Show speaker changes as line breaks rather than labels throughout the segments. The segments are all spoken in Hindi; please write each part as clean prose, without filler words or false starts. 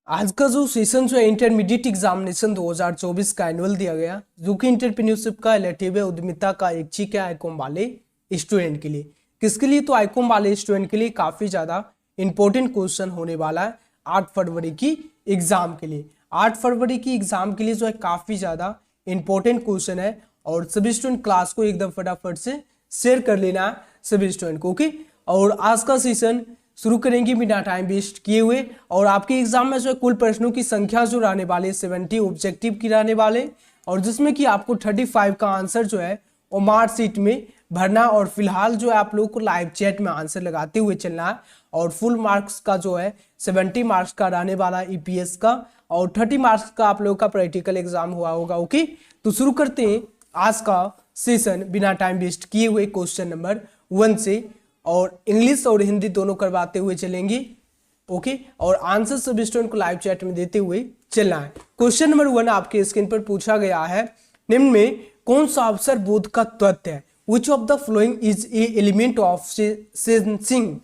आज का जो सेशन जो है इंटरमीडिएट एग्जामिनेशन 2024 का एनुअल दिया गया जो कि इंटरप्रेन्योरशिप का रिलेटिव है, उद्यमिता का ऐच्छिक है आईकॉम वाले स्टूडेंट के लिए। किसके लिए? तो आईकॉम वाले स्टूडेंट के लिए काफी ज्यादा इंपॉर्टेंट क्वेश्चन होने वाला है 8 फरवरी की एग्जाम के लिए। 8 फरवरी की एग्जाम के लिए जो है काफी ज्यादा इंपॉर्टेंट क्वेश्चन है और सभी स्टूडेंट क्लास को एकदम फटाफट से शेयर कर लेना है सभी स्टूडेंट को। ओके, और आज का सेशन शुरू करेंगे बिना टाइम वेस्ट किए हुए। और आपके एग्जाम में जो है कुल प्रश्नों की संख्या जो रहने वाले 70 ऑब्जेक्टिव की रहने वाले, और जिसमें कि आपको 35 का आंसर जो है वो मार्कशीट में भरना, और फिलहाल जो है आप लोगों को लाइव चैट में आंसर लगाते हुए चलना है। और फुल मार्क्स का जो है 70 मार्क्स का रहने वाला ईपीएस का, और 30 मार्क्स का आप लोगों का प्रैक्टिकल एग्जाम हुआ होगा। ओके, तो शुरू करते हैं आज का सेशन बिना टाइम वेस्ट किए हुए क्वेश्चन नंबर 1 से, और इंग्लिश और हिंदी दोनों करवाते हुए चलेंगे। ओके, और आंसर सभी स्टूडेंट को लाइव चैट में देते हुए चलना है। क्वेश्चन नंबर 1 आपके स्क्रीन पर पूछा गया है, निम्न में कौन सा अवसर बोध का तत्व है? Which of the following is a element of sensing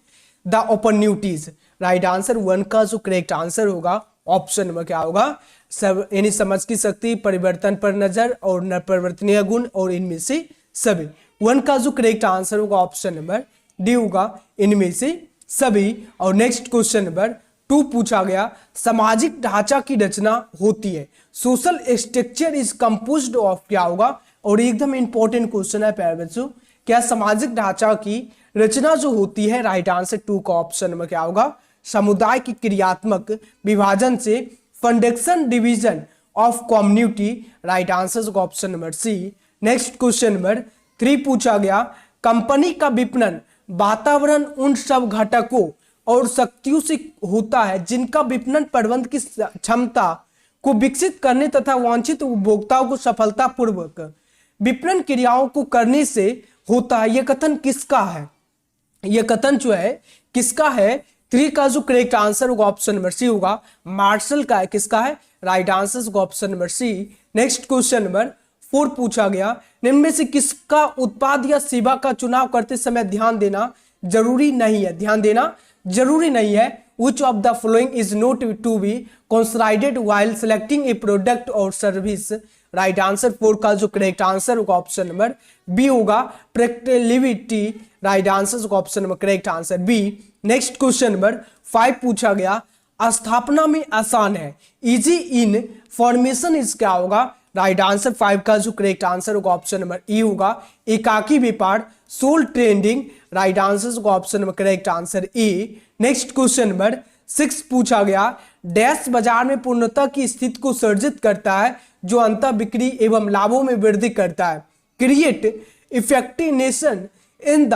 the opportunities? Right answer 1 का जो करेक्ट आंसर होगा ऑप्शन नंबर क्या होगा? सब यानी समझ की शक्ति, परिवर्तन पर नजर और न परिवर्तनीय गुण, और इनमें से सभी। 1 का जो करेक्ट आंसर होगा ऑप्शन नंबर डी होगा, इनमें से सभी। और नेक्स्ट क्वेश्चन नंबर 2 पूछा गया, सामाजिक ढांचा की रचना होती है। Social structure is composed of क्या होगा? और एकदम इंपॉर्टेंट क्वेश्चन है प्यारे बच्चों, क्या सामाजिक ढांचा की रचना जो होती है? राइट आंसर 2 का ऑप्शन नंबर क्या होगा? समुदाय की क्रियात्मक विभाजन से, functional division of community. Right answer option number C. Next question number 3 पूछा गया, कंपनी का विपणन वातावरण उन सब घटकों और शक्तियों से होता है जिनका विपणन प्रबंध की क्षमता को विकसित करने तथा वांछित उपभोक्ताओं को सफलतापूर्वक विपणन क्रियाओं को करने से होता है। यह कथन किसका है? यह कथन जो है किसका है? 3 का जो करेक्ट आंसर होगा ऑप्शन नंबर सी होगा, मार्शल का है। किसका है? राइट आंसर होगा option number C. Next question number 4 पूछा गया, निम्न में से किसका उत्पाद या सेवा का चुनाव करते समय ध्यान देना जरूरी नहीं है? ध्यान देना जरूरी नहीं है। Which of the following is not to be considered while selecting a product or service? Right answer 4 का जो करेक्ट आंसर होगा ऑप्शन नंबर बी होगा, प्रैक्टिकलिटी। राइट आंसर होगा option number correct answer B. Next question number 5 पूछा गया, स्थापना में आसान है, इजी इन फॉर्मेशन इज क्या होगा? राइट आंसर 5 का जो करेक्ट आंसर होगा ऑप्शन नंबर ई होगा, एकाकी व्यापार, सोल ट्रेडिंग। राइट आंसर होगा option number correct answer A. Next question number 6 पूछा गया, डैश बाजार में पूर्णता की स्थिति को सर्जित करता है जो अंतः बिक्री एवं लाभों में वृद्धि करता है। Create effectiveness in the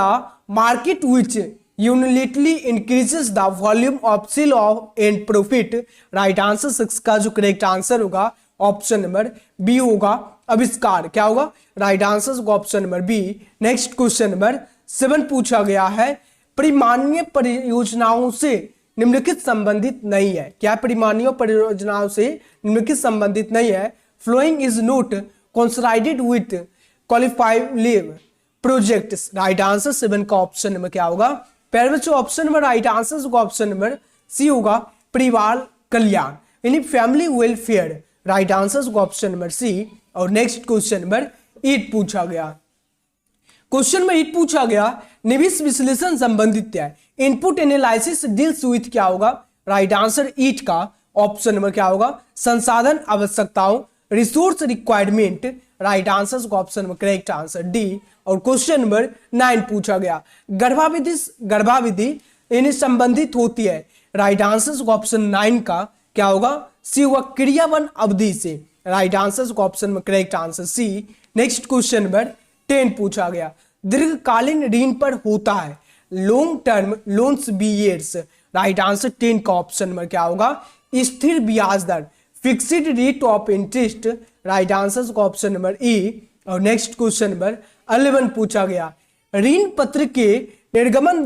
market which unitedly increases the volume of sale of and profit. Right answer 6 का जो करेक्ट आंसर होगा ऑप्शन नंबर बी होगा, आविष्कार। क्या होगा? राइट आंसर होगा option number B. Next question number 7 पूछा गया है, परिमाणीय परियोजनाओं से निम्नलिखित संबंधित नहीं है। क्या परिमाणीय परियोजनाओं से निम्नलिखित संबंधित नहीं है? Following is not considered with qualified projects. Right answer 7 का ऑप्शन नंबर क्या होगा? पहले बच्चों ऑप्शन नंबर राइट आंसर होगा ऑप्शन नंबर सी होगा, परिवार कल्याण यानी फैमिली वेलफेयर। राइट आंसर होगा ऑप्शन नंबर सी। और नेक्स्ट क्वेश्चन नंबर 8 पूछा गया, क्वेश्चन में 8 पूछा गया, निवेश विश्लेषण संबंधित है, इनपुट एनालिसिस डील्स विथ क्या होगा? राइट आंसर 8 का ऑप्शन नंबर क्या होगा? संसाधन आवश्यकताओं, रिसोर्स रिक्वायरमेंट। राइट आंसर होगा option number correct answer D. और क्वेश्चन नंबर 9 पूछा गया, गर्भाविधि इन्हें संबंधित होती है। राइट आंसर होगा ऑप्शन 9 का क्या होगा? सी होगा, क्रियावन अवधि से। राइट आंसर होगा ऑप्शन में correct answer C. Next question number 10 पूछा गया, दीर्घकालीन ऋण पर होता है, long term loans be years. Right answer 10 का ऑप्शन में क्या होगा? स्थिर ब्याज दर, fixed rate of interest. Right answer होगा ऑप्शन नंबर ए। और नेक्स्ट क्वेश्चन नंबर 11 पूछा गया, ऋण पत्र के निर्गमन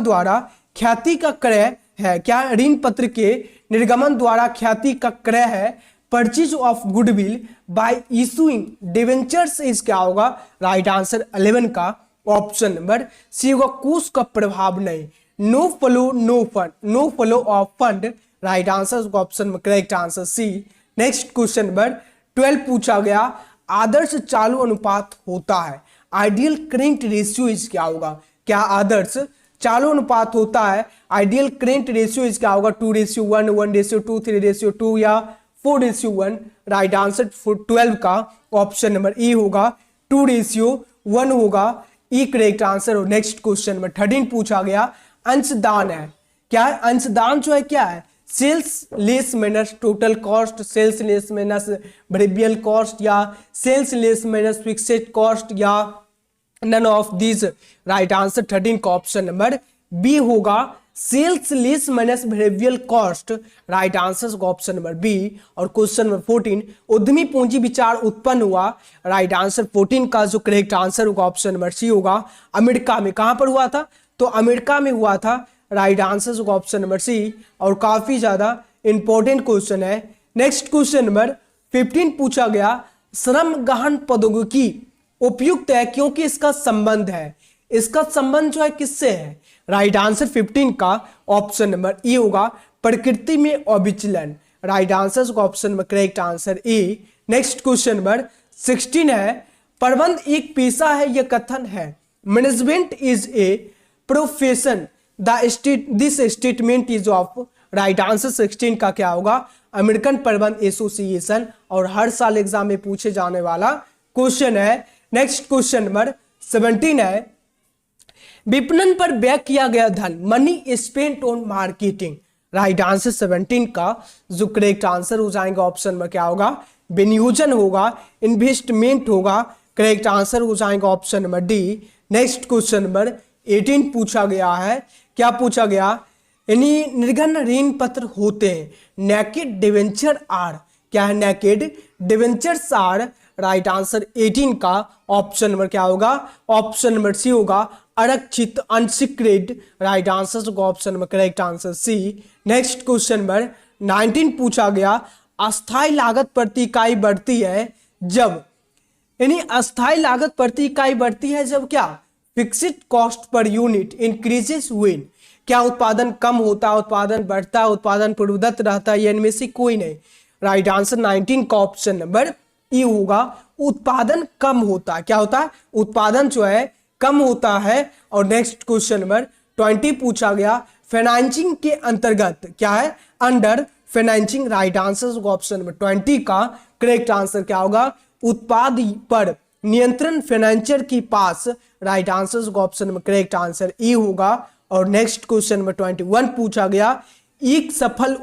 द्वारा ख्याति का क्रय है। क्या ऋण पत्र के निर्गमन द्वारा ख्याति का क्रय है? Purchase of goodwill bye issuing debentures is क्या होगा? राइट आंसर 11 का ऑप्शन नंबर सी होगा, कोष का प्रभाव नहीं, no flow of fund right answer option में correct answer C. Next question number 12 पूछा गया, आदर्श चालू अनुपात होता है, आइडियल करेंट रेशियो इज क्या होगा? क्या आदर्श चालू अनुपात होता है, आइडियल करेंट रेशियो इज क्या होगा? 2:1, 1:2, 3:2 या 4:1? राइट आंसर 12 का ऑप्शन नंबर ई होगा, 2:1 होगा, ई करेक्ट आंसर हो। नेक्स्ट क्वेश्चन नंबर 13 पूछा गया, अंशदान है, क्या है? अंशदान जो है क्या है? Sales less minus total cost, sales less minus variable cost, या sales less minus fixed cost, या none of these? Right answer 13 का ऑप्शन नंबर बी होगा, sales less minus variable cost. Right answer का ऑप्शन नंबर बी। और क्वेश्चन नंबर 14, उद्यमी पूंजी विचार उत्पन्न हुआ, राइट आंसर 14 का जो करेक्ट आंसर होगा ऑप्शन नंबर सी होगा, अमेरिका में। कहां पर हुआ था? तो अमेरिका में हुआ था। राइट आंसर होगा ऑप्शन नंबर सी, और काफी ज्यादा इंपॉर्टेंट क्वेश्चन है। नेक्स्ट क्वेश्चन नंबर 15 पूछा गया, श्रम गहन प्रौद्योगिकी उपयुक्त है क्योंकि इसका संबंध है, इसका संबंध जो है किससे है? राइट आंसर 15 का ऑप्शन नंबर ई होगा, प्रकृति में अविचलन। राइट आंसर का ऑप्शन में correct answer A. Next question number 16 है, प्रबंध एक पेशा है यह कथन है, management is a profession, this statement is of? Right answer 16 का क्या होगा? अमेरिकन प्रबंध एसोसिएशन, और हर साल एग्जाम में पूछे जाने वाला क्वेश्चन है। नेक्स्ट क्वेश्चन नंबर 17 है, विपणन पर व्यय किया गया धन, money spent on marketing. Right answer 17 का जो करेक्ट आंसर हो जाएगा ऑप्शन में क्या होगा? विनियोजन होगा, इन्वेस्टमेंट होगा, करेक्ट आंसर हो जाएगा option number D. Next question number 18 पूछा गया है, क्या पूछा गया? यानी निर्गन ऋण पत्र होते हैं, नेकेड डिवेंचर आर, क्या है? Naked debentures are. Right answer 18 का ऑप्शन नंबर क्या होगा? ऑप्शन नंबर सी होगा, आरक्षित अनसिक्रेट। राइट आंसर होगा option number correct answer C. Next question number 19 पूछा गया, अस्थायी लागत प्रति इकाई बढ़ती है जब, यानी अस्थायी लागत प्रति इकाई बढ़ती है जब क्या? Fixed cost per unit increases when, क्या उत्पादन कम होता है, उत्पादन बढ़ता है, उत्पादन प्रवृत्त रहता है, इनमें से कोई नहीं। राइट आंसर 19 का ऑप्शन नंबर ई होगा, उत्पादन कम होता है। क्या होता है? उत्पादन जो है कम होता है। और नेक्स्ट क्वेश्चन नंबर 20 पूछा गया, फाइनेंसिंग के अंतर्गत, क्या है? Under financing. Right answer option number 20 का करेक्ट आंसर क्या होगा? उत्पाद पर नियंत्रण फाइनेंसर के पास। Right answer option number correct answer E होगा। और नेक्स्ट क्वेश्चन नंबर 21 पूछा गया, एक सफल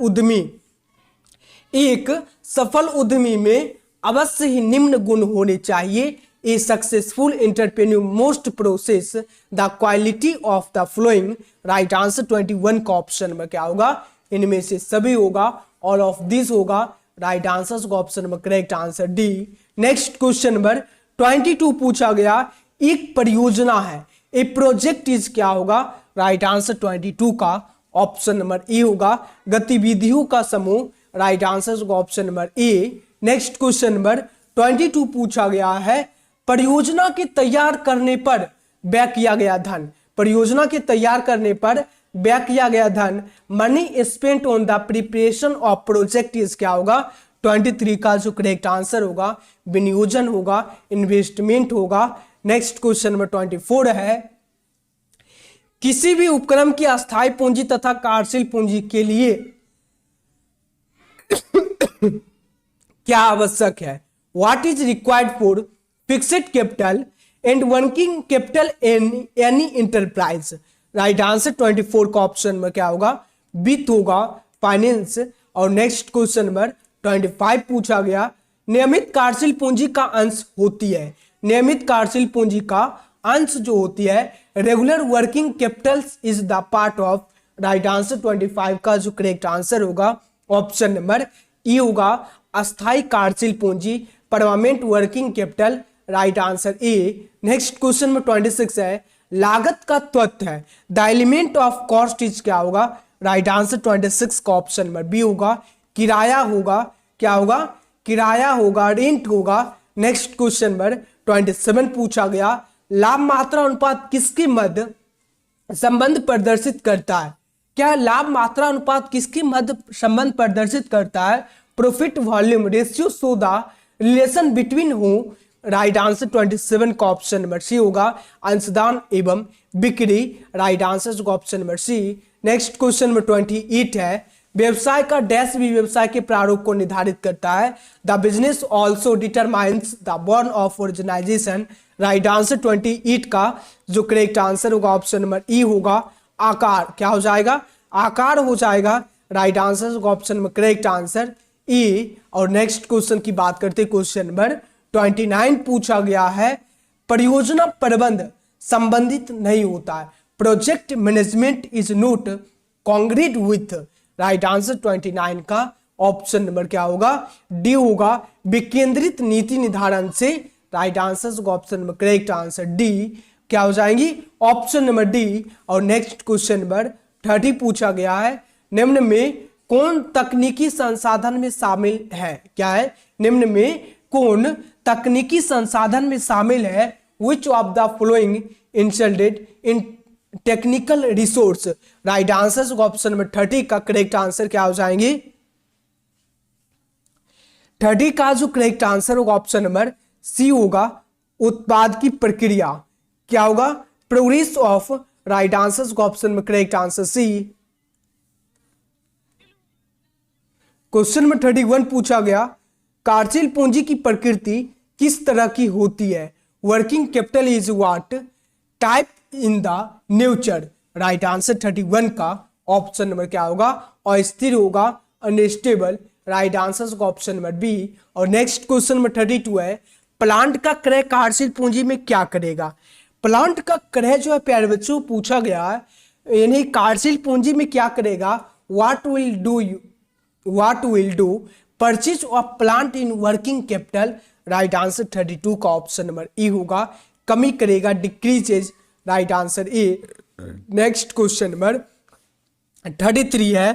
उद्यमी में अवश्य ही निम्न गुण होने चाहिए। ए successful entrepreneur most process the quality of the flowing. Right answer 21 का ऑप्शन में क्या होगा? इनमें से सभी होगा, ऑल ऑफ दिस होगा। राइट आंसर का option number correct answer D. Next question number 22 पूछा गया, एक परियोजना है, ए प्रोजेक्ट इज क्या होगा? राइट आंसर 22 का ऑप्शन नंबर ए होगा, गतिविधियों का समूह। राइट आंसर का ऑप्शन नंबर ए। नेक्स्ट क्वेश्चन नंबर 22 पूछा गया है, परियोजना के तैयार करने पर व्यय किया गया धन, परियोजना के तैयार करने पर व्यय किया गया धन, money spent on the preparation of project is क्या होगा? 23 का जो करेक्ट आंसर होगा, विनियोजन होगा, इन्वेस्टमेंट होगा। नेक्स्ट क्वेश्चन नंबर 24 है, किसी भी उपक्रम की अस्थायी पूंजी तथा कार्यशील पूंजी के लिए क्या आवश्यक है? What is required for fixed capital and working capital in any enterprise? Right answer 24 का ऑप्शन में क्या होगा? वित्त होगा, फाइनेंस। और नेक्स्ट क्वेश्चन नंबर 25 पूछा गया, नियमित कार्यशील पूंजी का अंश होती है, नियमित कार्यशील पूंजी का अंश जो होती है, regular working capital is the part of. Right answer 25 का जो करेक्ट आंसर होगा ऑप्शन नंबर ई होगा, अस्थायी कार्यशील पूंजी, permanent working capital. Right answer A. Next question में 26 है, लागत का तत्व है, the element of cost is क्या होगा? राइट आंसर 26 का ऑप्शन नंबर बी होगा, किराया होगा। क्या होगा? किराया होगा, रेंट होगा। नेक्स्ट क्वेश्चन नंबर 27 पूछा गया, लाभ मात्रा अनुपात किसके मध्य संबंध प्रदर्शित करता है? क्या लाभ मात्रा अनुपात किसके मध्य संबंध प्रदर्शित करता है? Profit volume ratio so the relation between who? Right answer 27 का ऑप्शन नंबर सी होगा, अंशदान एवं बिक्री। राइट आंसर का option number C. Next question number 28 है, व्यवसाय का डैश भी व्यवसाय के प्रारूप को निर्धारित करता है। The business also determines the born of organisation. Right answer 28 का जो करेक्ट आंसर होगा ऑप्शन नंबर ई होगा, आकार। क्या हो जाएगा? आकार हो जाएगा। राइट आंसर का option number correct answer E. और नेक्स्ट क्वेश्चन की बात करते हैं, क्वेश्चन नंबर 29 पूछा गया है, परियोजना प्रबंध संबंधित नहीं होता है। Project management is not congruent with. Right answer 29 का ऑप्शन नंबर क्या होगा? डी होगा, विकेंद्रित नीति निर्धारण से। राइट आंसर का option number correct answer D क्या हो जाएंगी? Option number D. और नेक्स्ट क्वेश्चन नंबर 30 पूछा गया है, निम्न में कौन तकनीकी संसाधन में शामिल है? क्या है? निम्न में कौन तकनीकी संसाधन में शामिल है? Which of the following insulted in technical resource. Right answer option number 30 का करेक्ट आंसर क्या हो जाएंगे? 30 का जो करेक्ट आंसर होगा ऑप्शन नंबर सी होगा, उत्पाद की प्रक्रिया। क्या होगा? Progress of. राइट आंसर का ऑप्शन में correct answer C. Question number 31 पूछा गया, कार्यशील पूंजी की प्रकृति किस तरह की होती है? Working capital is what type in the nature. Right answer 31 का ऑप्शन नंबर क्या होगा? अस्थिर होगा, अनस्टेबल। राइट आंसर का ऑप्शन नंबर बी। और नेक्स्ट क्वेश्चन नंबर 32 है, प्लांट का क्रय कार्यशील पूंजी में क्या करेगा? प्लांट का क्रय जो है प्यारे बच्चों पूछा गया है, यानी कार्यशील पूंजी में क्या करेगा? What will do purchase of plant in working capital. Right answer 32 का ऑप्शन नंबर ई होगा, कमी करेगा, decreases. Right answer A. Next question number 33 है,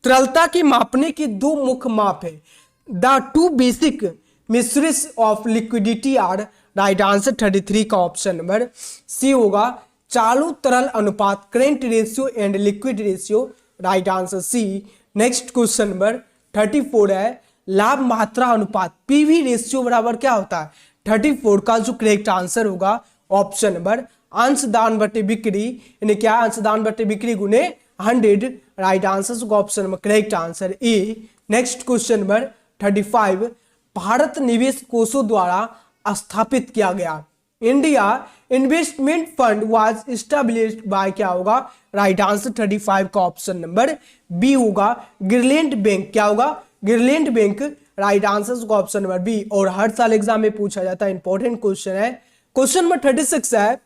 तरलता की मापने के दो मुख्य माप है। The two basic measures of liquidity are. Right answer 33 का ऑप्शन नंबर सी होगा, चालू तरल अनुपात, current ratio and liquid ratio. Right answer C. Next question number 34 है, लाभ मात्रा अनुपात, पीवी रेशियो बराबर क्या होता है? 34 का जो करेक्ट आंसर होगा ऑप्शन नंबर अंशदान बटे बिक्री, यानी क्या? अंशदान बटे बिक्री गुने 100। राइट आंसर का option number correct answer A. Next question number 35, Bharat निवेश कोषों द्वारा स्थापित किया गया। India investment fund was established bye. क्या होगा? राइट आंसर 35 का ऑप्शन नंबर बी होगा, गिरलैंड बैंक। क्या होगा? गिरलैंड बैंक। राइट आंसर का ऑप्शन नंबर बी। और हर साल एग्जाम में पूछा जाता है, इंपॉर्टेंट क्वेश्चन है। क्वेश्चन नंबर 36 है,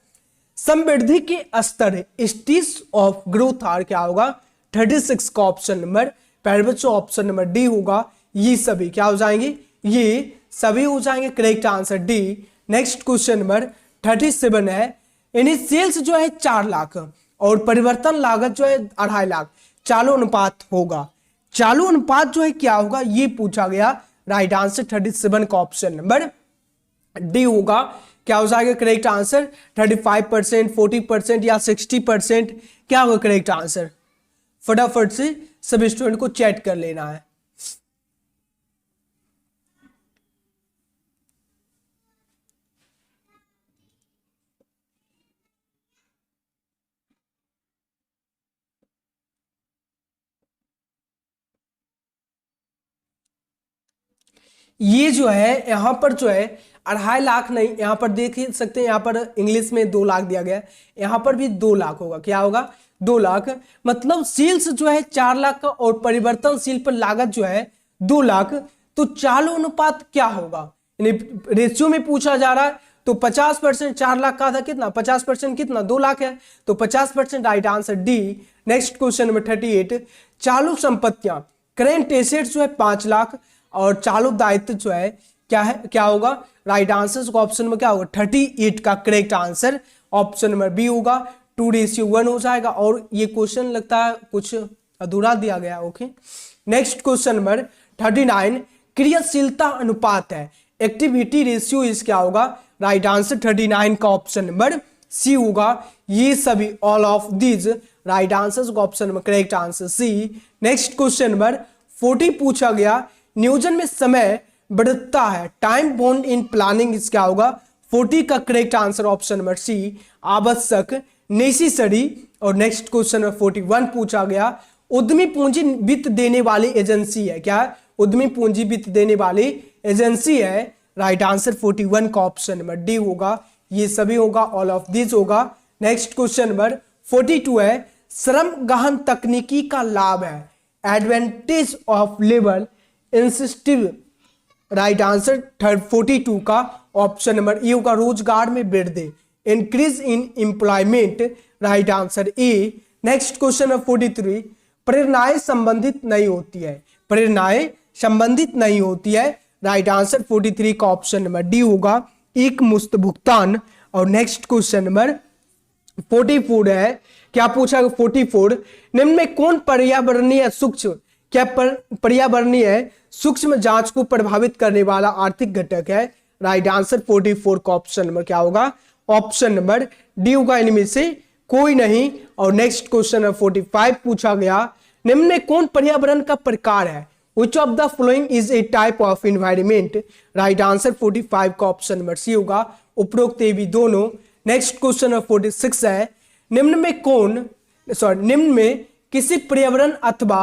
समृद्धि के स्तर, स्टेज ऑफ ग्रोथ आर। क्या होगा? 36 का ऑप्शन नंबर पहले बच्चों ऑप्शन नंबर डी होगा, ये सभी क्या हो जाएंगे? ये सभी हो जाएंगे। Correct answer D. Next question number 37 है, यानी सेल्स जो है 4 लाख और परिवर्तन लागत जो है 2.5 लाख, चालू अनुपात होगा। चालू अनुपात जो है क्या होगा? ये पूछा गया। राइट आंसर 37 का ऑप्शन नंबर डी होगा। क्या हो जाएगा करेक्ट आंसर? 35%, 40% या 60%? क्या होगा करेक्ट आंसर? फटाफट से सब स्टूडेंट को चैट कर लेना है। ये जो है यहाँ पर जो है 2.5 लाख नहीं, यहाँ पर देख ही सकते हैं, यहाँ पर इंग्लिश में 2 लाख दिया गया है, यहाँ पर भी 2 लाख होगा। क्या होगा? 2 लाख। मतलब सेल्स जो है 4 लाख का और परिवर्तनशील पर लागत जो है 2 लाख। तो चालू अनुपात क्या होगा? यानी रेशियो में पूछा जा रहा है, तो 50%, 4 लाख का था कितना? 50% कितना? 2 लाख है, तो 50%। Right answer D. Next question number 38, चालू संपत्तियां, करेंट एसेट्स जो है 5 लाख और चालू दायित्व जो है क्या है? क्या होगा? राइट आंसर का ऑप्शन में क्या होगा? 38 का correct answer option number B होगा, 2:1 हो जाएगा। और ये क्वेश्चन लगता है कुछ अधूरा दिया गया। ओके, नेक्स्ट क्वेश्चन नंबर 39, क्रियाशीलता अनुपात है, एक्टिविटी रेशियो इस क्या होगा? राइट आंसर 39 का ऑप्शन नंबर सी होगा, ये सभी all of these. Right answer option number correct answer C. Next question number 40 पूछा गया, नियोजन में समय बढ़ता है, टाइम बाउंड इन प्लानिंग इस क्या होगा, 40 का correct answer option number C आवश्यक नेसेसरी। और नेक्स्ट क्वेश्चन नंबर 41 पूछा गया, उद्यमी पूंजी वित्त देने वाली एजेंसी है, क्या है, उद्यमी पूंजी वित्त देने वाली एजेंसी है, राइट आंसर 41 का ऑप्शन नंबर डी होगा, ये सभी होगा, ऑल ऑफ दिस होगा। नेक्स्ट क्वेश्चन नंबर 42 है, श्रम गहन तकनीकी का लाभ है, advantage of labour incentive, right answer 42 का ऑप्शन नंबर ए होगा, रोजगार में वृद्धि, increase in employment, right answer A. Next question number 43, प्रेरणाएं संबंधित नहीं होती है, प्रेरणाएं संबंधित नहीं होती है, राइट आंसर 43 का ऑप्शन नंबर डी होगा, एक मुश्त भुगतान। और नेक्स्ट क्वेश्चन नंबर 44 है, क्या पूछा 44, निम्न में कौन पर्यावरणीय सूक्ष्म, क्या पर्यावरणीय सूक्ष्म जांच को प्रभावित करने वाला आर्थिक घटक है, राइट आंसर 44 का ऑप्शन नंबर क्या होगा, ऑप्शन नंबर डी होगा, इनमें से कोई नहीं। और नेक्स्ट क्वेश्चन 45 पूछा गया, निम्न में कौन पर्यावरण का प्रकार है, which of the following is a type of environment, right answer 45 का ऑप्शन नंबर सी होगा, उपरोक्त ये भी दोनों। नेक्स्ट क्वेश्चन 46 है, निम्न में किसी पर्यावरण अथवा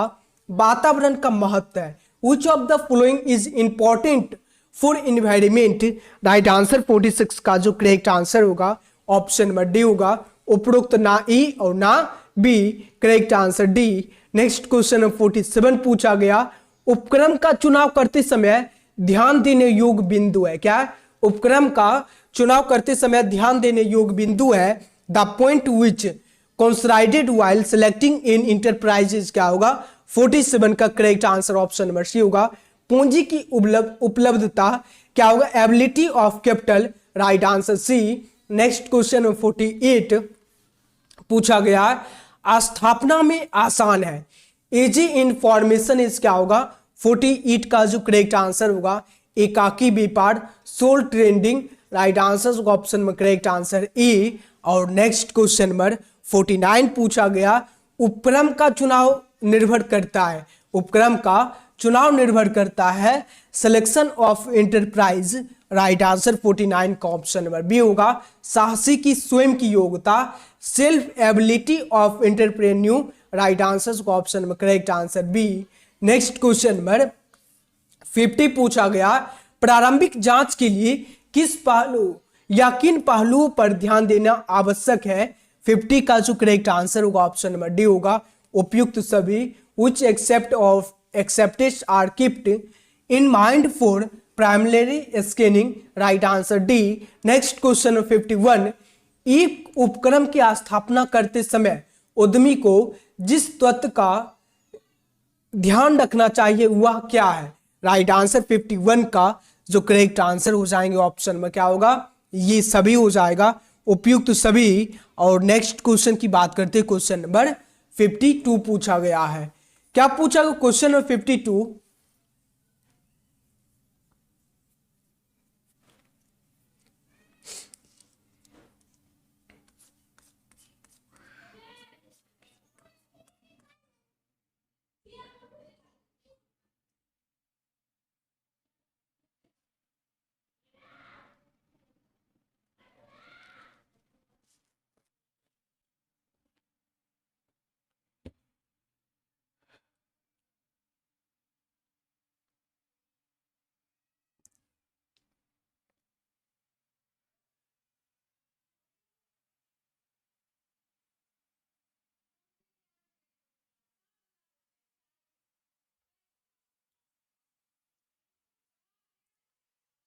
वातावरण का महत्व है, which of the following is important for environment, right answer 46 का जो करेक्ट आंसर होगा ऑप्शन नंबर डी होगा, उपरोक्त ना ई और ना B, correct answer D. Next question 47 पूछा गया, उपक्रम का चुनाव करते समय ध्यान देने योग्य बिंदु है, क्या है? उपक्रम का चुनाव करते समय ध्यान देने योग्य बिंदु है the point which considered while selecting in enterprises, क्या होगा 47 का correct answer option number C होगा, पूंजी की उपलब्धता, क्या होगा ability of capital, right answer C. Next question 48 पूछा गया, स्थापना में आसान है, एजी इंफॉर्मेशन इस क्या होगा 48 का जो करेक्ट आंसर होगा, एकाकी व्यापार, sole trading, right answer option में करेक्ट आंसर ए। और नेक्स्ट क्वेश्चन नंबर 49 पूछा गया, उपक्रम का चुनाव निर्भर करता है, उपक्रम का चुनाव निर्भर करता है selection of enterprise, right answer 49 का ऑप्शन नंबर बी होगा, साहसी की स्वयं की योग्यता, self ability of entrepreneur, right answer का option number correct answer B. Next question number 50 पूछा गया, प्रारंभिक जांच के लिए किस पहलू या किन पहलुओं पर ध्यान देना आवश्यक है, 50 का जो करेक्ट आंसर होगा ऑप्शन नंबर डी होगा, उपयुक्त सभी, which accepted are kept in mind for primary scanning, right answer D. Next question 51, एक उपक्रम की स्थापना करते समय उद्यमी को जिस तत्व का ध्यान रखना चाहिए वह क्या है, राइट आंसर 51 का जो करेक्ट आंसर हो जाएंगे ऑप्शन में क्या होगा, ये सभी हो जाएगा, उपयुक्त सभी। और नेक्स्ट क्वेश्चन की बात करते हैं, क्वेश्चन नंबर 52 पूछा गया है, क्या पूछा गया क्वेश्चन नंबर 52,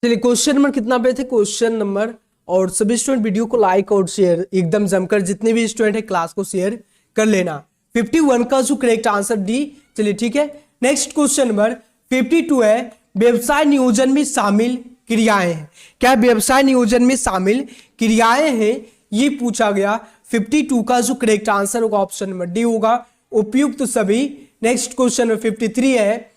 चलिए क्वेश्चन नंबर कितना पे थे, क्वेश्चन नंबर, और सभी स्टूडेंट वीडियो को लाइक और शेयर एकदम जमकर, जितने भी स्टूडेंट है क्लास को शेयर कर लेना। 51 का जो करेक्ट आंसर डी, चलिए ठीक है। नेक्स्ट क्वेश्चन नंबर 52 है, व्यवसाय नियोजन में शामिल क्रियाएं हैं, क्या व्यवसाय नियोजन में शामिल क्रियाएं हैं, ये पूछा गया। 52 का जो करेक्ट आंसर होगा ऑप्शन नंबर डी होगा, उपयुक्त सभी। नेक्स्ट क्वेश्चन नंबर 53 है,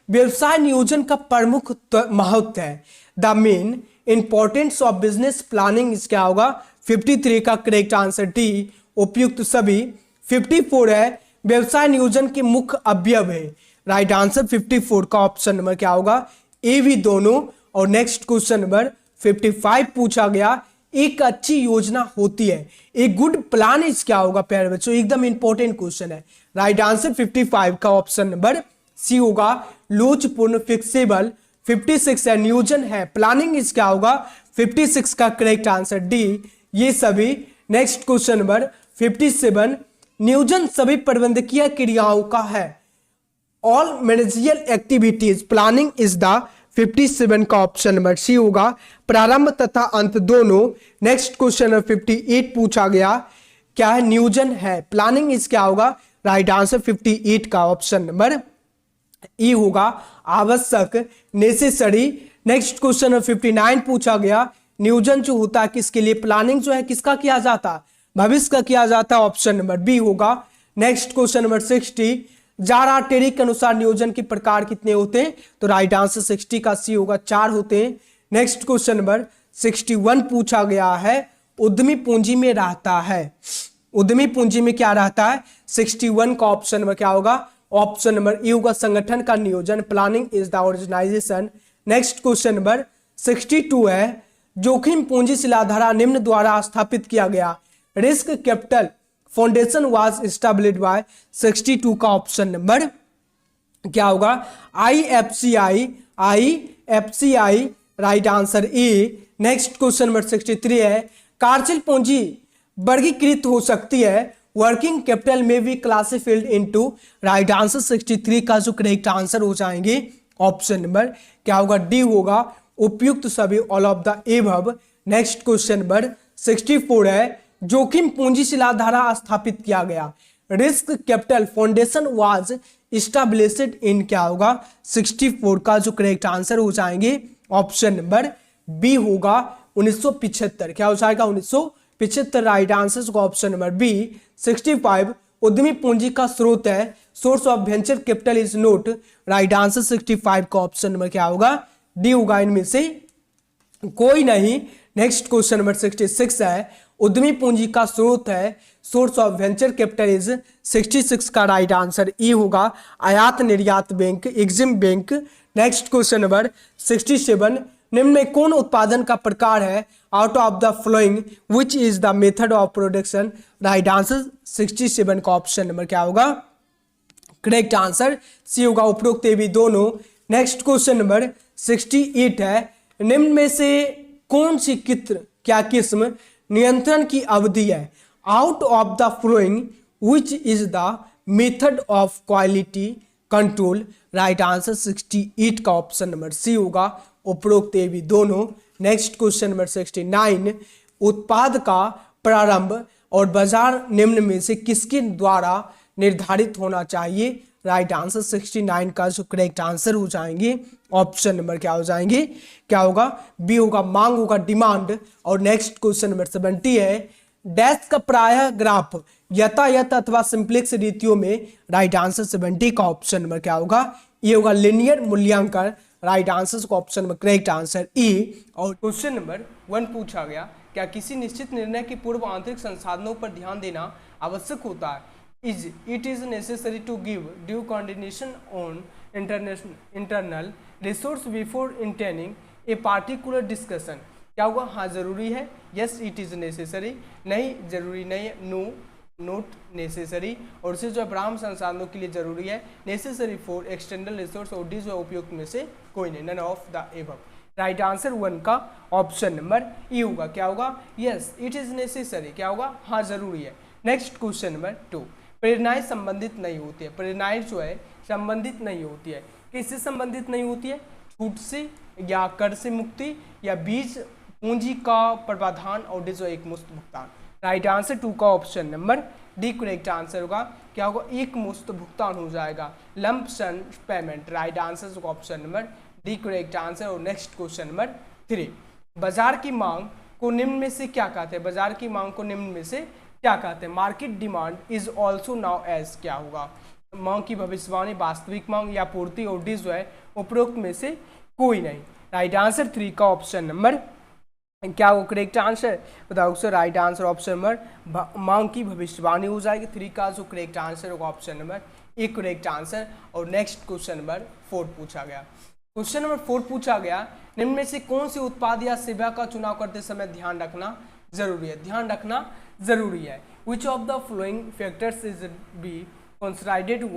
व्यवसाय नियोजन का प्रमुख महत्व है, the main importance of business planning, क्या होगा 53 का करेक्ट आंसर डी, उपयुक्त सभी। 54 है व्यवसाय नियोजन के मुख्य अवयव है। राइट आंसर 54 का ऑप्शन नंबर क्या होगा, ए भी दोनों। और नेक्स्ट क्वेश्चन नंबर 55 पूछा गया, एक अच्छी योजना होती है, एक गुड प्लान इज क्या होगा प्यारे बच्चों, एकदम इंपॉर्टेंट क्वेश्चन है। राइट आंसर 55 का ऑप्शन नंबर सी होगा, लोचपूर्ण फिक्सेबल। 56 है नियोजन है, प्लानिंग इज क्या होगा, 56 का करेक्ट आंसर डी ये सभी। नेक्स्ट क्वेश्चन नंबर 57, नियोजन सभी प्रबंधकीय क्रियाओं का है, all managerial activities planning is the 57 का ऑप्शन नंबर सी होगा, प्रारंभ तथा अंत दोनों। नेक्स्ट क्वेश्चन नंबर 58 पूछा गया, क्या है, नियोजन है, प्लानिंग इज क्या होगा, राइट आंसर 58 का ऑप्शन नंबर ई होगा, आवश्यक नेसेसरी। नेक्स्ट क्वेश्चन नंबर 59 पूछा गया, नियोजन जो होता है किसके लिए, प्लानिंग जो है किसका किया जाता है, भविष्य का किया जाता है, ऑप्शन नंबर बी होगा। नेक्स्ट क्वेश्चन नंबर 60, जारा टेरी के अनुसार नियोजन के प्रकार कितने होते हैं, तो राइट आंसर 60 का सी होगा, 4 होते हैं। नेक्स्ट क्वेश्चन नंबर 61 पूछा गया है, उद्यमी पूंजी में रहता है, उद्यमी पूंजी में क्या रहता है, 61 का ऑप्शन नंबर क्या होगा, ऑप्शन नंबर ए होगा, संगठन का नियोजन, planning is the organisation. Next question number 62 है, जोखिम पूंजी शिलाधारा निम्न द्वारा स्थापित किया गया, risk capital foundation was established bye, 62 का ऑप्शन नंबर क्या होगा, IFCI, right answer A. Next question number 63 है, कार्यशील पूंजी वर्गीकृत हो सकती है, वर्किंग कैपिटल में भी क्लासिफाइड इनटू, राइट आंसर 63 का जो करेक्ट आंसर हो जाएंगे ऑप्शन नंबर क्या होगा, डी होगा, उपयुक्त सभी, all of the above. Next question number 64 है, जोखिम पूंजी शिलाधारा स्थापित किया गया, risk capital foundation was established in, क्या होगा, 64 का जो करेक्ट आंसर हो जाएंगे ऑप्शन नंबर बी होगा, 1975, क्या हो जाएगा, 1975, राइट आंसर का ऑप्शन नंबर बी। 65, उद्यमी पूंजी का स्रोत है, source of venture capital is note, right answer 65 का ऑप्शन नंबर क्या होगा, डी होगा, इनमें से कोई नहीं। नेक्स्ट क्वेश्चन नंबर 66 है, उद्यमी पूंजी का स्रोत है, source of venture capital is, 66 का राइट आंसर ई होगा, आयात निर्यात bank, EXIM bank. Next question number 67, निम्न में कौन उत्पादन का प्रकार है, out of the flowing which is the method of production, right answer 67 का ऑप्शन नंबर क्या होगा, करेक्ट आंसर सी होगा, उपरोक्त भी दोनों। नेक्स्ट क्वेश्चन नंबर 68 है, निम्न में से कौन सी क्या किस्म नियंत्रण की अवधि है, out of the flowing which is the method of quality control, right answer 68 का ऑप्शन नंबर सी होगा, उपरोक्त भी दोनों। नेक्स्ट क्वेश्चन नंबर 69, उत्पाद का प्रारंभ और बाजार निम्न में से किसके द्वारा निर्धारित होना चाहिए, राइट आंसर 69 का जो करेक्ट आंसर हो जाएंगे ऑप्शन नंबर क्या हो जाएंगे, क्या होगा, बी होगा, मांग होगा, डिमांड। और नेक्स्ट क्वेश्चन नंबर 70 है, डैश का प्रायः ग्राफ यथायथ अथवा सिंप्लेक्स रीतियों में, राइट आंसर 70 का ऑप्शन नंबर क्या होगा, ये होगा, लिनियर मूल्यांकन, राइट आंसर का option number correct answer E. और क्वेश्चन नंबर 1 पूछा गया, क्या किसी निश्चित निर्णय के पूर्व आंतरिक संसाधनों पर ध्यान देना आवश्यक होता है, it is necessary to give due consideration on internal resource before intending a particular discussion, क्या होगा, हाँ जरूरी है, yes it is necessary, नहीं जरूरी नहीं है, no नोट नेसेसरी, और उसे जो ब्राह्म संसाधनों के लिए जरूरी है, नेसेसरी फॉर एक्सटर्नल रिसोर्स, और डी जो उपयुक्त में से कोई नहीं, none of the above, right answer 1 का ऑप्शन नंबर ई होगा, क्या होगा, यस इट इज नेसेसरी, क्या होगा, हाँ जरूरी है। नेक्स्ट क्वेश्चन नंबर 2, प्रेरणाएं संबंधित नहीं होती है, प्रेरणाएं जो है संबंधित नहीं होती है, किससे संबंधित नहीं होती है, छूट से या कर से मुक्ति या बीज पूंजी का प्रावधान और डी जो एक मुश्त भुगतान, राइट आंसर 2 का option number D correct answer होगा, क्या होगा, एक मुश्त भुगतान हो जाएगा, लंप सम पेमेंट, राइट आंसर का option number D correct answer. और नेक्स्ट क्वेश्चन नंबर 3, बाजार की मांग को निम्न में से क्या कहते हैं, बाजार की मांग को निम्न में से क्या कहते हैं, market demand is also known as, क्या होगा, मांग की भविष्यवाणी, वास्तविक मांग या पूर्ति, और डी जो है उपरोक्त में से कोई नहीं, राइट आंसर 3 का ऑप्शन नंबर क्या वो करेक्ट आंसर बताओ sir? Right answer option number मांग की भविष्यवाणी हो जाएगी। 3 का जो करेक्ट आंसर होगा option number A correct answer. और नेक्स्ट क्वेश्चन नंबर 4 पूछा गया। क्वेश्चन नंबर 4 पूछा गया, निम्न में से कौन से उत्पाद या सेवा का चुनाव करते समय ध्यान रखना जरूरी है? ध्यान रखना जरूरी है। Which of the following factors is be considered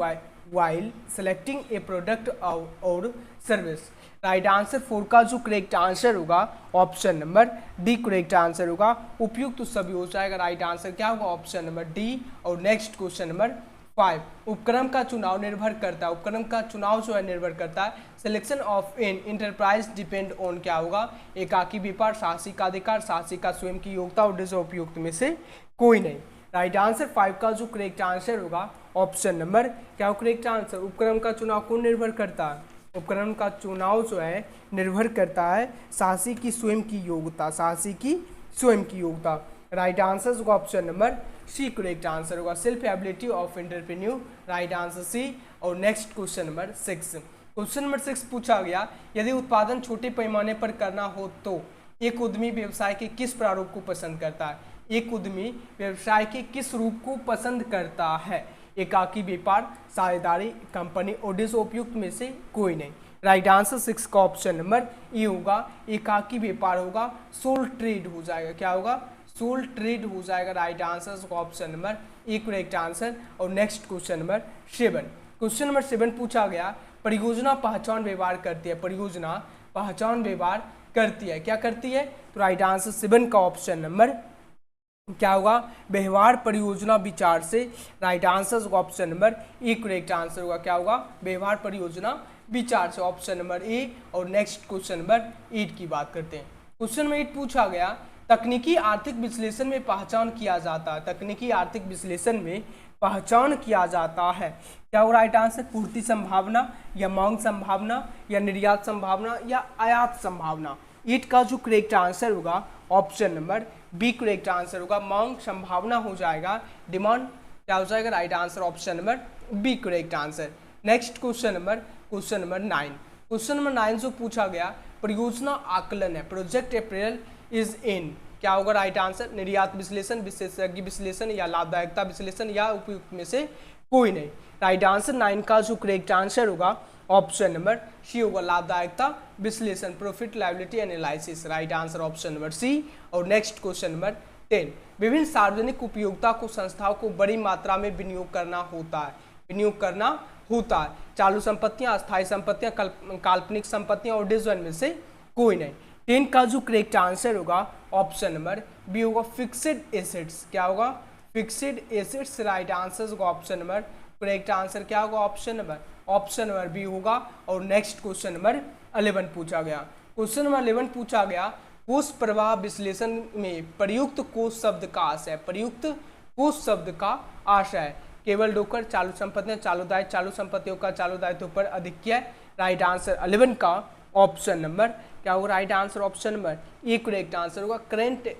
while selecting a product और सर्विस? राइट आंसर 4 का जो करेक्ट आंसर होगा option number D correct answer होगा। उपयुक्त तो सभी हो जाएगा। राइट आंसर क्या होगा? Option number D. और नेक्स्ट क्वेश्चन नंबर 5, उपक्रम का चुनाव निर्भर करता है, उपक्रम का चुनाव जो है निर्भर करता है। Selection of an enterprise depend on क्या होगा? एकाकी व्यापार, साहसिक अधिकार, साहसिक का स्वयं की योग्यता और उपयुक्त में से कोई नहीं। राइट आंसर 5 का जो करेक्ट आंसर होगा ऑप्शन नंबर क्या हो करेक्ट आंसर? उपक्रम का चुनाव कौन निर्भर करता है? उपक्रम का चुनाव जो है निर्भर करता है साहसी की स्वयं की योग्यता, साहसी की स्वयं की योग्यता। राइट आंसर होगा option number C correct answer होगा। Self ability of entrepreneur, right answer C. और next question number 6, question number 6 पूछा गया, यदि उत्पादन छोटे पैमाने पर करना हो तो एक उद्यमी व्यवसाय के किस प्रारूप को पसंद करता है? एक उद्यमी व्यवसाय के किस रूप को पसंद करता है? एकाकी व्यापार, साझेदारी, कंपनी और उपयुक्त में से कोई नहीं। राइट आंसर 6 का ऑप्शन नंबर ए होगा, एकाकी व्यापार होगा, सोल ट्रेड हो जाएगा। क्या होगा? सोल ट्रेड हो जाएगा। राइट आंसर का option number A correct answer. और next question number 7, question number 7 पूछा गया, परियोजना पहचान व्यवहार करती है, परियोजना पहचान व्यवहार करती है, क्या करती है? तो राइट आंसर 7 का ऑप्शन नंबर क्या होगा? व्यवहार परियोजना विचार से। Right answer option number A correct answer होगा। क्या होगा? व्यवहार परियोजना विचार से, ऑप्शन नंबर ए। और नेक्स्ट क्वेश्चन नंबर 8 की बात करते हैं। क्वेश्चन नंबर 8 पूछा गया, तकनीकी आर्थिक विश्लेषण में पहचान किया जाता है, तकनीकी आर्थिक विश्लेषण में पहचान किया जाता है। क्या होगा राइट आंसर? पूर्ति संभावना या मांग संभावना या निर्यात संभावना या आयात संभावना। 8 का जो करेक्ट आंसर होगा option number B correct answer होगा। मांग संभावना हो जाएगा, डिमांड क्या हो जाएगा? Right answer option number B correct answer. Next question number 9, question number 9 जो पूछा गया, परियोजना आकलन है, प्रोजेक्ट अप्रेजल इज इन, क्या होगा राइट आंसर? निर्यात विश्लेषण, विशेषज्ञ विश्लेषण या लाभदायकता विश्लेषण या उपयुक्त में से कोई नहीं। राइट आंसर 9 का जो करेक्ट आंसर होगा ऑप्शन नंबर सी होगा, लाभदायकता विश्लेषण, profit liability analysis. Right answer option number C. और नेक्स्ट क्वेश्चन नंबर 10, विभिन्न सार्वजनिक उपयोगिता को संस्थाओं को बड़ी मात्रा में विनियोग करना होता है, विनियोग करना होता है। चालू संपत्तियां, अस्थायी संपत्तियां, काल्पनिक संपत्तियां और डिवीजन में से कोई नहीं। 10 का जो करेक्ट आंसर होगा ऑप्शन नंबर बी होगा, फिक्स्ड एसेट्स। क्या होगा? Fixed assets. राइट आंसर होगा ऑप्शन नंबर करेक्ट आंसर क्या होगा? ऑप्शन नंबर बी होगा। और नेक्स्ट क्वेश्चन नंबर 11 पूछा गया। क्वेश्चन नंबर 11 पूछा गया, कोष प्रवाह विश्लेषण में प्रयुक्त कोष शब्द का आशय, प्रयुक्त कोष शब्द का आशय केवल डोकर, चालू संपत्तियां, चालू दायित्व, चालू संपत्तियों का चालू दायित्व पर अधिक्य। राइट आंसर 11 का ऑप्शन नंबर क्या होगा? Right answer option number A correct answer होगा। करेंट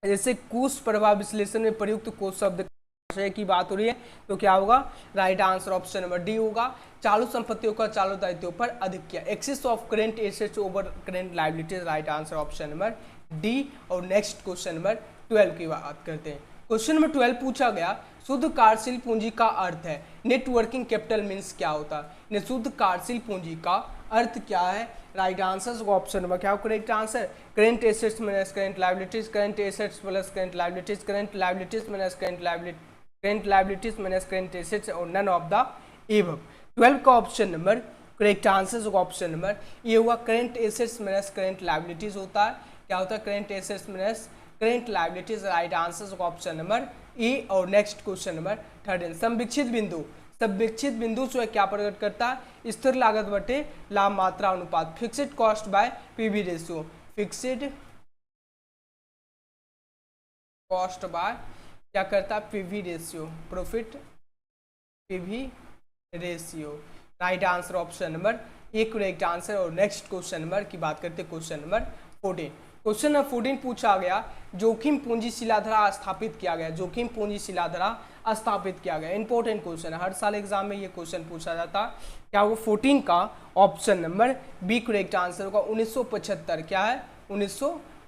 जैसे कोष प्रवाह विश्लेषण में प्रयुक्त कोष शब्द की बात हो रही है तो क्या होगा? Right answer option number D होगा, चालू संपत्तियों का चालू दायित्व पर अधिक्य, excess of current assets over current liabilities. Right answer option number D. और नेक्स्ट क्वेश्चन नंबर 12 की बात करते हैं। क्वेश्चन नंबर 12 पूछा गया, शुद्ध कार्यशील पूंजी का अर्थ है, नेटवर्किंग कैपिटल मीन्स क्या होता है? शुद्ध कार्यशील पूंजी का अर्थ क्या है? राइट आंसर ऑप्शन नंबर क्या हो correct answer? Current assets minus current liabilities, current assets plus current liabilities, current liabilities minus current liability, current liabilities minus current assets और नन ऑफ द एबव। 12 का ऑप्शन नंबर करेक्ट आंसर होगा ऑप्शन नंबर ये हुआ, current assets minus current liabilities होता है। क्या होता है? Current assets minus current liabilities. Right answer होगा ऑप्शन नंबर ए। और नेक्स्ट क्वेश्चन नंबर 13, संविक्षित बिंदु, संविक्षित बिंदु जो है क्या प्रकट करता है? स्थिर लागत बटे लाभ मात्रा अनुपात, fixed cost by PV ratio, fixed cost by क्या करता है? PV ratio, profit PV ratio. Right answer option number A correct answer. और नेक्स्ट क्वेश्चन नंबर की बात करते हैं क्वेश्चन नंबर 14। क्वेश्चन नंबर 14 पूछा गया, जोखिम पूंजी शिलाधारा स्थापित किया गया, जोखिम पूंजी शिलाधारा स्थापित किया गया। इंपॉर्टेंट क्वेश्चन है, हर साल एग्जाम में ये क्वेश्चन पूछा जाता है। क्या वो 14 का option number B correct answer होगा, 1975। क्या है?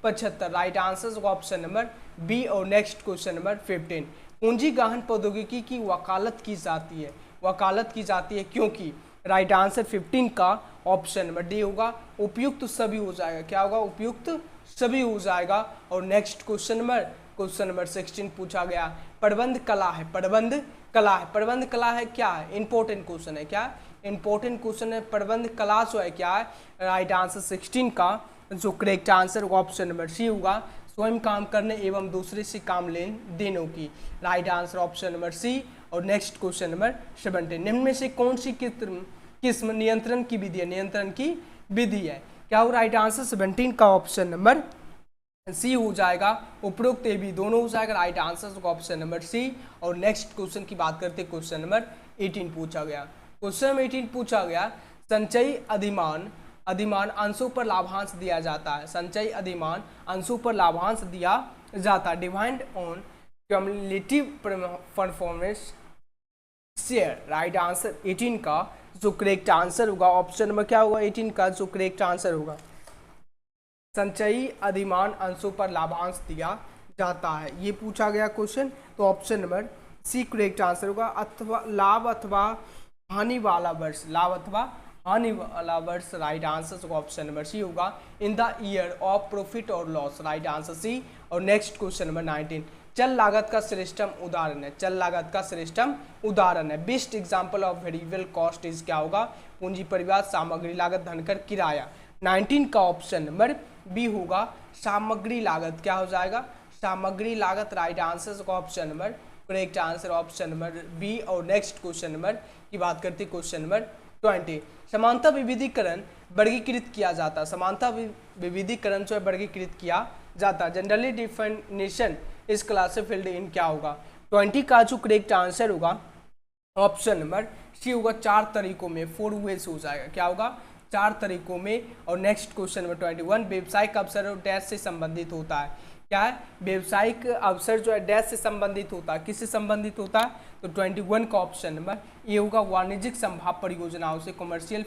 75। राइट आंसर होगा ऑप्शन नंबर बी। और नेक्स्ट क्वेश्चन नंबर 15, पूंजी गहन प्रौद्योगिकी की वकालत की जाती है, वकालत की जाती है क्योंकि। राइट आंसर 15 का ऑप्शन नंबर डी होगा, उपयुक्त सभी हो जाएगा। क्या होगा? उपयुक्त सभी हो जाएगा। और नेक्स्ट क्वेश्चन नंबर 16 पूछा गया, प्रबंध कला है, प्रबंध कला है, प्रबंध कला है क्या है? इंपॉर्टेंट क्वेश्चन है। क्या इंपॉर्टेंट क्वेश्चन है? प्रबंध कला जो है क्या है? राइट आंसर 16 का जो करेक्ट आंसर होगा ऑप्शन नंबर सी होगा, स्वयं काम करने एवं दूसरे से काम लेन देनों की। Right answer option number C. और नेक्स्ट क्वेश्चन नंबर 17, निम्न में से कौन सी किस्म नियंत्रण की विधि है? नियंत्रण की विधि है। क्या हो? राइट आंसर 17 का ऑप्शन नंबर सी हो जाएगा, उपरोक्त ए बी दोनों हो जाएगा। राइट आंसर होगा ऑप्शन नंबर सी। और नेक्स्ट क्वेश्चन की बात करते हैं, क्वेश्चन नंबर 18 पूछा गया। क्वेश्चन नंबर 18 पूछा गया, संचयी अधिमान अंशों पर लाभांश दिया जाता है, संचयी अधिमान अंशों पर लाभांश दिया जाता है, depend on cumulative performance share. Right answer 18 का जो करेक्ट आंसर होगा ऑप्शन नंबर क्या होगा? 18 का जो करेक्ट आंसर होगा, संचयी अधिमान अंशों पर लाभांश दिया जाता है, ये पूछा गया क्वेश्चन। तो option number C correct answer होगा। अथवा लाभ अथवा हानि वाला वर्ष, लाभ अथवा हानि वाला वर्ष। राइट आंसर होगा ऑप्शन नंबर सी होगा, in the year of profit और लॉस। Right answer C. और नेक्स्ट क्वेश्चन नंबर 19, चल लागत का श्रेष्ठतम उदाहरण है, चल लागत का श्रेष्ठतम उदाहरण है। Best example of variable cost is क्या होगा? पूंजी परिव्यास, सामग्री लागत, धनकर, किराया। 19 का ऑप्शन नंबर बी होगा, सामग्री लागत। क्या हो जाएगा? सामग्री लागत। राइट आंसर का option number correct answer option number B. और नेक्स्ट क्वेश्चन नंबर की बात करते हैं, क्वेश्चन नंबर 20, समानता विविधीकरण वर्गीकृत किया जाता है, समानता विविधीकरण जो है वर्गीकृत किया जाता है। जनरली डिफिनेशन इस क्लासिफाइड इन क्या होगा? 20 का जो करेक्ट आंसर होगा ऑप्शन नंबर सी होगा, 4 तरीकों में, 4 वेज हो जाएगा। क्या होगा? 4 तरीकों में। और नेक्स्ट क्वेश्चन नंबर 21, व्यवसायिक अवसर और डैश से संबंधित होता है। क्या है? व्यवसायिक अवसर जो है डैश से संबंधित होता है, किससे संबंधित होता है? तो 21 का ऑप्शन नंबर ये होगा, वाणिज्यिक संभाव परियोजनाओं से, commercial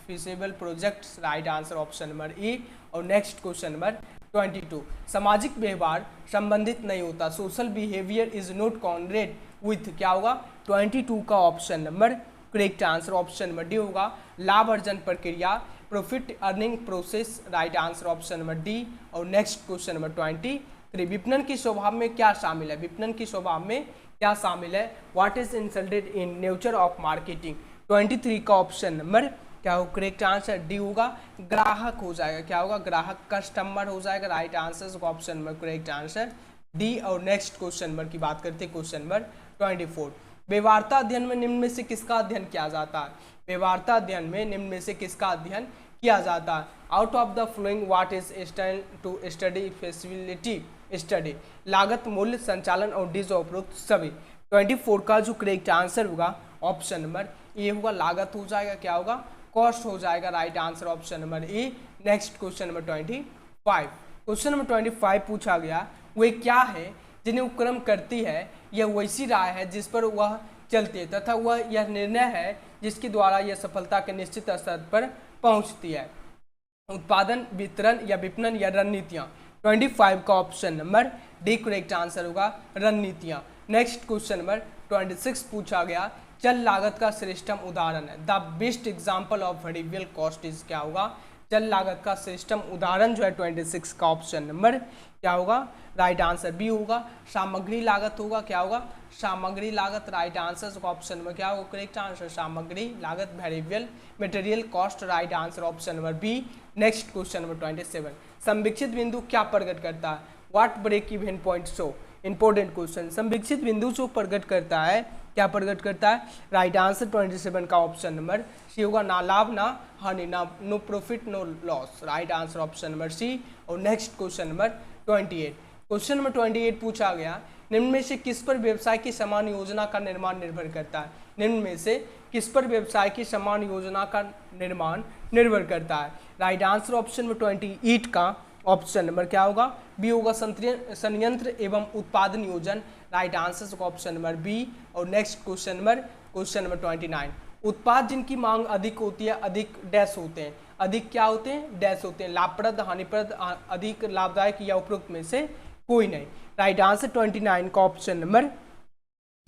feasible projects. Right answer option number A. और नेक्स्ट क्वेश्चन नंबर 22, सामाजिक व्यवहार संबंधित नहीं होता, social behaviour is not congruent with. क्या होगा? 22 का option number correct answer option number D होगा, लाभ अर्जन प्रक्रिया, profit earning process. Right answer option number D. और नेक्स्ट क्वेश्चन नंबर 23, विपणन की स्वभाव में क्या शामिल है? विपणन की स्वभाव में क्या शामिल है? What is insulted in nature of marketing. 23 का ऑप्शन नंबर क्या हो? करेक्ट आंसर डी होगा, ग्राहक हो जाएगा। क्या होगा? ग्राहक, कस्टमर हो जाएगा। राइट आंसर का option number correct answer D. और नेक्स्ट क्वेश्चन नंबर की बात करते हैं, क्वेश्चन नंबर 24, व्यवहार्यता अध्ययन में निम्न में से किसका अध्ययन किया जाता है? व्यवहार्यता अध्ययन में निम्न में से किसका अध्ययन किया जाता है? Out of the following what is stand to study facility study, लागत, मूल्य, संचालन और डिज उपरोक्त सभी। 24 का जो करेक्ट आंसर होगा ऑप्शन नंबर ए होगा, लागत हो जाएगा। क्या होगा? कॉस्ट हो जाएगा। राइट आंसर ऑप्शन नंबर ए। Next question number 25, question number 25 पूछा गया, वे क्या है जिन्हें उपक्रम करती है, यह वैसी राय है जिस पर वह चलती है तथा वह यह निर्णय है जिसके द्वारा यह सफलता के निश्चित स्तर पर पहुंचती है। उत्पादन, वितरण या विपणन या रणनीतियां। 25 का option number D correct answer होगा, रणनीतियां। नेक्स्ट क्वेश्चन नंबर 26 पूछा गया, चल लागत का श्रेष्ठतम उदाहरण है, the best example of variable cost is. क्या होगा? चल लागत का श्रेष्ठतम उदाहरण जो है 26 का ऑप्शन नंबर क्या होगा? राइट आंसर बी होगा, सामग्री लागत होगा। क्या होगा? सामग्री लागत। राइट आंसर का ऑप्शन नंबर क्या होगा? करेक्ट आंसर सामग्री लागत, variable material cost. Right answer option number B. Next question number 27, संविक्षित बिंदु क्या प्रकट करता है? What break even point show. Important question, संविक्षित बिंदु जो प्रकट करता है, क्या प्रकट करता है? राइट आंसर 27 का ऑप्शन नंबर सी होगा, ना लाभ ना हानि, ना no profit no loss. Right answer option number C. और next question number 28, question number 28 पूछा गया, निम्न में से किस पर व्यवसाय की समान योजना का निर्माण निर्भर करता है? निम्न में से किस पर व्यवसाय की समान योजना का निर्माण निर्भर करता है? राइट आंसर ऑप्शन नंबर 28 का ऑप्शन नंबर क्या होगा? बी होगा, संयंत्र एवं उत्पादन योजन। राइट आंसर का ऑप्शन नंबर बी। और नेक्स्ट क्वेश्चन नंबर 29, उत्पाद जिनकी मांग अधिक होती है, अधिक डैश होते हैं, अधिक क्या होते हैं, डैश होते हैं, लाभप्रद, हानिप्रद, अधिक लाभदायक या उपरोक्त में से कोई नहीं। राइट आंसर 29 का ऑप्शन नंबर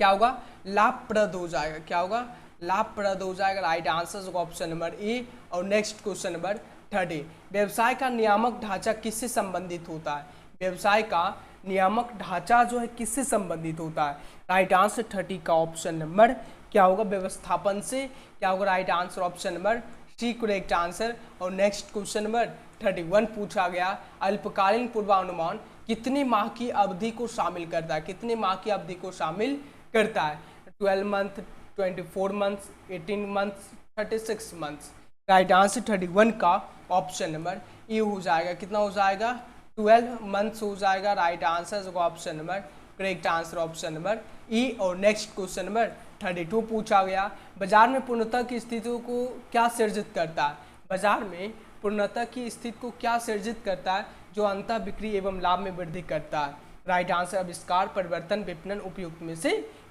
क्या होगा, लाभप्रद हो जाएगा। क्या होगा, लाभप्रद हो जाएगा। राइट आंसर का ऑप्शन नंबर ए। और नेक्स्ट क्वेश्चन नंबर 30, व्यवसाय का नियामक ढांचा किससे संबंधित होता है? व्यवसाय का नियामक ढांचा जो है किससे संबंधित होता है? राइट आंसर 30 का ऑप्शन नंबर क्या होगा, व्यवस्थापन से। क्या होगा, right answer option number C correct answer. और नेक्स्ट क्वेश्चन नंबर 31 पूछा गया, अल्पकालीन पूर्वानुमान कितने माह की अवधि को शामिल करता है? कितने माह की अवधि को शामिल करता है? 12 month, 24 months, 18 months, 36 months. Right answer 31 का ऑप्शन नंबर ए हो जाएगा। कितना हो जाएगा, 12 मंथ्स हो जाएगा। Right answer option number correct answer option number ई। और नेक्स्ट क्वेश्चन नंबर 32 पूछा गया, बाजार में पूर्णता की स्थितियों को क्या सृजित करता है? बाजार में पूर्णता की स्थिति को क्या सृजित करता है जो अंतः बिक्री एवं लाभ में वृद्धि करता है? राइट आंसर आविष्कार, परिवर्तन, विपणन, उपयुक्त में से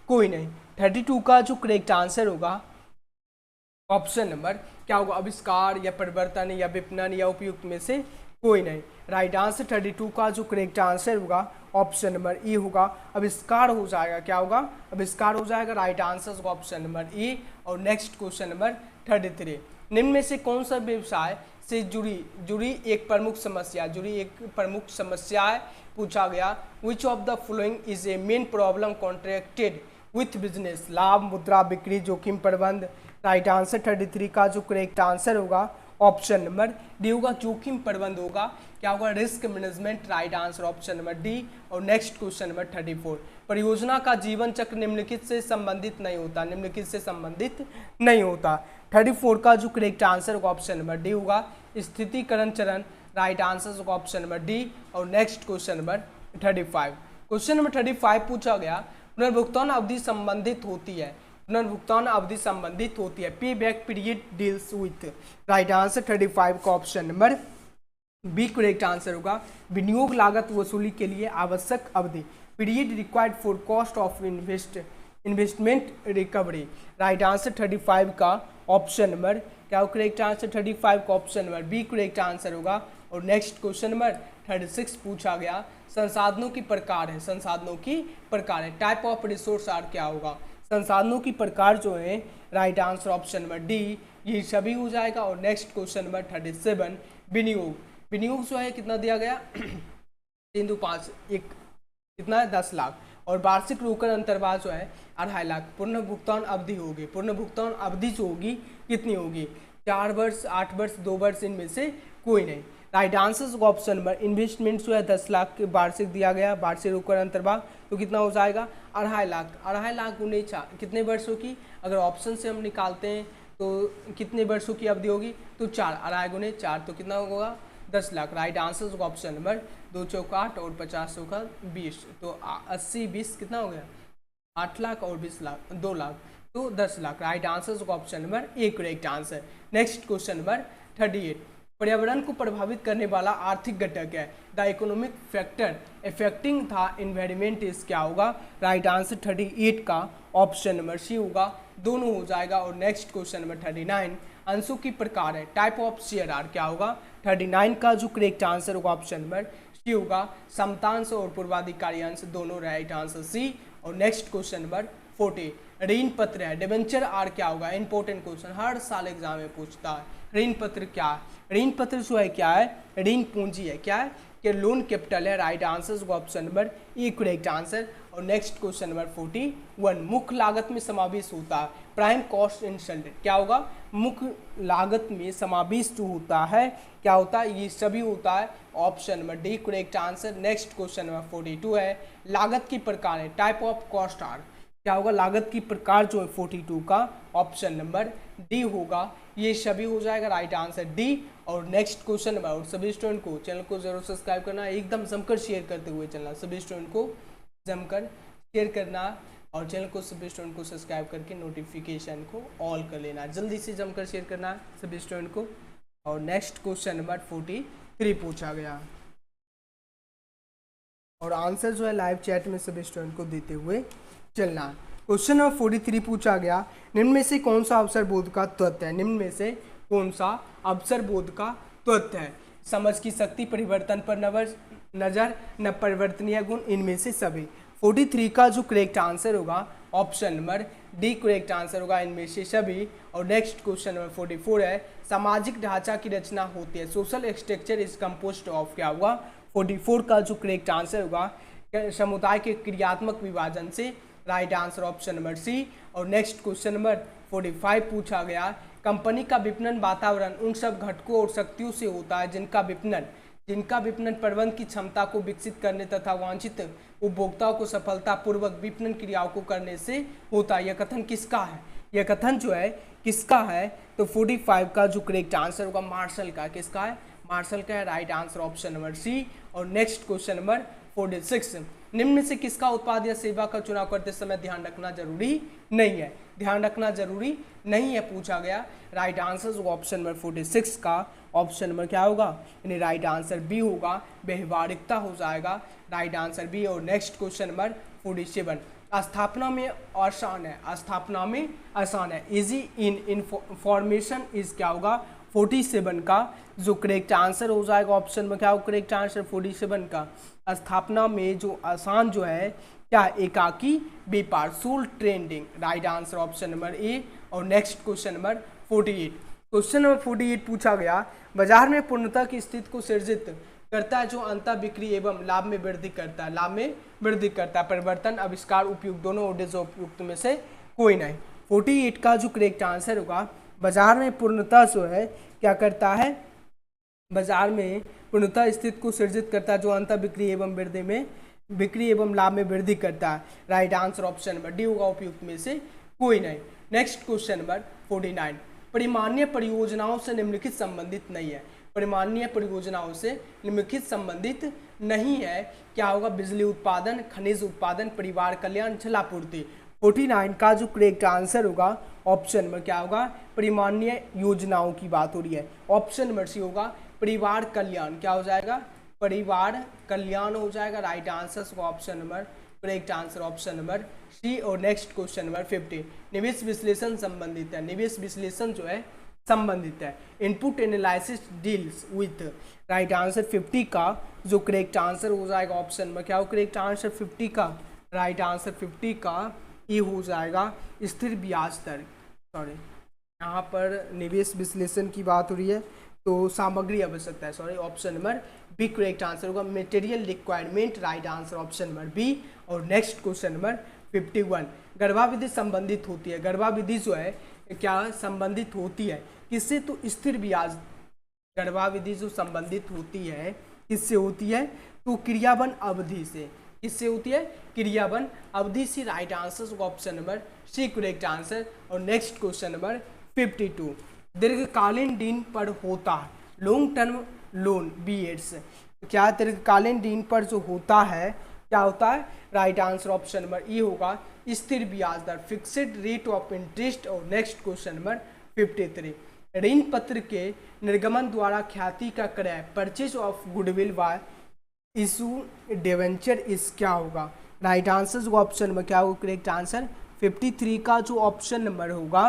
कोई नहीं। 32 का जो करेक्ट आंसर होगा ऑप्शन नंबर क्या होगा, आविष्कार या परिवर्तन या विपणन या उपयुक्त में से कोई नहीं। राइट आंसर 32 का जो करेक्ट आंसर होगा ऑप्शन नंबर ई होगा, आविष्कार हो जाएगा। क्या होगा, आविष्कार हो जाएगा। राइट आंसर होगा ऑप्शन नंबर ई। और नेक्स्ट क्वेश्चन नंबर 33, निम्न में से कौन सा व्यवसाय से जुड़ी एक प्रमुख समस्या है? पूछा गया, विच of the following is a main problem contracted with business? लाभ, मुद्रा, बिक्री, जोखिम प्रबंध। राइट आंसर 33 का जो करेक्ट आंसर होगा ऑप्शन नंबर डी होगा, जोखिम प्रबंध होगा। क्या होगा, risk management. Right answer option number D. और नेक्स्ट क्वेश्चन नंबर 34, परियोजना का जीवन चक्र निम्नलिखित से संबंधित नहीं होता। निम्नलिखित से संबंधित नहीं होता। 34 का जो करेक्ट आंसर होगा ऑप्शन नंबर डी होगा, स्थितिकरण चरण। राइट आंसर होगा ऑप्शन नंबर डी। और next question number 35, question number 35 पूछा गया, पुनर्भुगतान अवधि संबंधित होती है। पुनर्भुगतान अवधि संबंधित होती है, pay back period deals with. Right answer 35 का option number B correct answer होगा, विनियोग लागत वसूली के लिए आवश्यक अवधि, period required for cost of investment recovery. Right answer 35 का ऑप्शन नंबर क्या हो, करेक्ट आंसर 35 का option number B correct answer होगा। और नेक्स्ट क्वेश्चन नंबर 36 पूछा गया, संसाधनों की प्रकार है। संसाधनों की प्रकार है, टाइप ऑफ रिसोर्स आर क्या होगा? संसाधनों की प्रकार जो है, right answer option number D, ये सभी हो जाएगा। और नेक्स्ट क्वेश्चन नंबर 37, विनियोग। विनियोग जो है कितना दिया गया 3-5 एक कितना है 10 लाख। और वार्षिक रोकड़ अंतर्वाह जो है 2.5 लाख। पूर्ण भुगतान अवधि होगी, पूर्ण भुगतान अवधि जो होगी कितनी होगी, 4 वर्ष, 8 वर्ष, 2 वर्ष, इनमें से कोई नहीं। Right answer option number, investment जो है 10 लाख के वार्षिक दिया गया, वार्षिक रोकड़ अंतर्वाह तो कितना हो जाएगा 2.5 लाख। 2.5 लाख गुने 4 कितने वर्षों की, अगर ऑप्शन से हम निकालते हैं तो कितने वर्षों की अवधि होगी, तो 4, 2.5 गुने 4 तो कितना होगा 10 lakh. Right answer option number 2 चौका 8 और 50 चौका 20 तो 80 20 कितना हो गया 8 लाख और 20 लाख 2 लाख तो 10 lakh. Right answer option number A correct answer. Next question number 38, पर्यावरण को प्रभावित करने वाला आर्थिक घटक है, the economic factor affecting the environment is क्या होगा? राइट आंसर 38 का ऑप्शन नंबर सी होगा, दोनों हो जाएगा। और नेक्स्ट क्वेश्चन नंबर 39, अंशों की प्रकार है, टाइप ऑफ शेयर आर क्या होगा? 39 का जो करेक्ट आंसर होगा ऑप्शन नंबर सी होगा, समतांश और पूर्वाधिकारी अंश दोनों। Right answer C. और नेक्स्ट क्वेश्चन नंबर 40, ऋण पत्र है, डिबेंचर आर क्या होगा? इंपॉर्टेंट क्वेश्चन हर साल एग्जाम में पूछता है, ऋण पत्र क्या है? ऋण पत्र जो है क्या है, ऋण पूंजी है, क्या है कि लोन कैपिटल है। राइट आंसर ऑप्शन नंबर ई करेक्ट आंसर। और नेक्स्ट क्वेश्चन नंबर 41, मुख्य लागत में समावेश होता है, प्राइम कॉस्ट इंसल्टेड क्या होगा? मुख्य लागत में समावेश जो होता है क्या होता है, ये सभी होता है। Option number D correct answer. Next question number 42 है, लागत की प्रकार है, टाइप ऑफ कॉस्ट आर क्या होगा? लागत की प्रकार जो है 42 का ऑप्शन नंबर डी होगा, ये सभी हो जाएगा। Right answer D. और नेक्स्ट क्वेश्चन नंबर, और सभी स्टूडेंट को चैनल को जरूर सब्सक्राइब करना, एकदम जमकर शेयर करते हुए चलना, सभी स्टूडेंट को जमकर शेयर करना और चैनल को सभी स्टूडेंट को सब्सक्राइब करके नोटिफिकेशन को ऑल कर लेना, जल्दी से जमकर शेयर करना सभी स्टूडेंट को। और नेक्स्ट क्वेश्चन नंबर 43 पूछा गया और आंसर जो है लाइव चैट में सभी स्टूडेंट को देते हुए चलना। क्वेश्चन नंबर 43 पूछा गया, निम्न में से कौन सा अवसर बोध का तत्व है? निम्न में से कौन सा अवसर बोध का तत्व है? समझ की शक्ति, परिवर्तन पर नजर, न परिवर्तनीय गुण, इनमें से सभी। 43 का जो करेक्ट आंसर होगा option number D correct answer होगा, इनमें से सभी। और नेक्स्ट क्वेश्चन नंबर 44 है, सामाजिक ढांचा की रचना होती है, social structure is composed of, क्या होगा? 44 का जो करेक्ट आंसर होगा समुदाय के क्रियात्मक विभाजन से, right answer option number C. और नेक्स्ट क्वेश्चन नंबर 45 पूछा गया, कंपनी का विपणन वातावरण उन सब घटकों और शक्तियों से होता है जिनका विपणन प्रबंध की क्षमता को विकसित करने तथा वांछित उपभोक्ताओं को सफलतापूर्वक विपणन क्रियाओं को करने से होता है। यह कथन किसका है? यह कथन जो है किसका है? तो 45 का जो करेक्ट आंसर होगा मार्शल का। किसका है? मार्शल का है, right answer option number C. और नेक्स्ट क्वेश्चन नंबर 46, निम्न में से किसका उत्पाद या सेवा का चुनाव करते समय ध्यान रखना जरूरी नहीं है? ध्यान रखना जरूरी नहीं है पूछा गया। राइट आंसर ऑप्शन नंबर 46 का ऑप्शन नंबर क्या होगा? यानी राइट आंसर बी होगा, व्यवहारिकता हो जाएगा, राइट आंसर बी। और नेक्स्ट क्वेश्चन नंबर 47, स्थापना में आसान है, स्थापना में आसान है, इजी इन इंफॉर्मेशन इज, क्या होगा? 47 का जो करेक्ट आंसर हो जाएगा ऑप्शन में क्या होगा करेक्ट आंसर 47 का? स्थापना में जो आसान जो है क्या? एकाकी व्यापार, sole trading, right answer option number A. और next question number 48, question number 48 पूछा गया, बाजार में पूर्णता की स्थिति को सृजित करता है जो अंतर बिक्री एवं लाभ में वृद्धि करता है, लाभ में वृद्धि करता है, परिवर्तन, आविष्कार, उपयुक्त, दोनों उद्देश्य उपयुक्त में से कोई नहीं। 48 का जो करेक्ट आंसर होगा, बाजार में पूर्णता जो है क्या करता है? बाजार में पूर्णता स्थिति को सृजित करता है जो अंतर बिक्री एवं लाभ में वृद्धि करता है, right answer option number D होगा, उपयुक्त में से कोई नहीं। नेक्स्ट क्वेश्चन नंबर 49, परिमाणीय परियोजनाओं से निम्नलिखित संबंधित नहीं है, परिमाणीय परियोजनाओं से निम्नलिखित संबंधित नहीं है, क्या होगा? बिजली उत्पादन, खनिज उत्पादन, परिवार कल्याण, जलापूर्ति। 49 का जो करेक्ट आंसर होगा ऑप्शन में क्या होगा? परिमाणीय योजनाओं की बात हो रही है, ऑप्शन नंबर सी होगा, परिवार कल्याण, क्या हो जाएगा? परिवार कल्याण हो जाएगा, right answer option number correct answer option number C. और नेक्स्ट क्वेश्चन नंबर 50, निवेश विश्लेषण संबंधित है, निवेश विश्लेषण जो है संबंधित है, input analysis deals with, right answer 50 का जो करेक्ट आंसर हो जाएगा ऑप्शन में क्या हो करेक्ट आंसर 50 का? राइट आंसर 50 का ये हो जाएगा स्थिर ब्याज दर, सॉरी यहाँ पर निवेश विश्लेषण की बात हो रही है तो सामग्री आवश्यकता है, sorry option number B correct answer होगा, material requirement, right answer option number B. और नेक्स्ट क्वेश्चन नंबर 51, गर्भाविधि संबंधित होती है, गर्भाविधि जो है क्या संबंधित होती है किससे? तो स्थिर ब्याज, गर्भाविधि जो संबंधित होती है किससे होती है? तो क्रियावन अवधि से, किससे होती है? क्रियावन अवधि से, right answer option number C correct answer. और नेक्स्ट क्वेश्चन नंबर 52, दीर्घकालीन ऋण पर होता है, लॉन्ग टर्म लोन बीएड्स, क्या दीर्घकालीन ऋण पर जो होता है क्या होता है? Right answer option number E होगा, स्थिर ब्याज दर, फिक्स्ड रेट ऑफ इंटरेस्ट। और नेक्स्ट क्वेश्चन नंबर 53, ऋण पत्र के निर्गमन द्वारा ख्याति का क्रय, purchase of goodwill bye issue debenture इस, क्या होगा? राइट आंसर ऑप्शन में क्या होगा करेक्ट आंसर 53 का जो ऑप्शन नंबर होगा,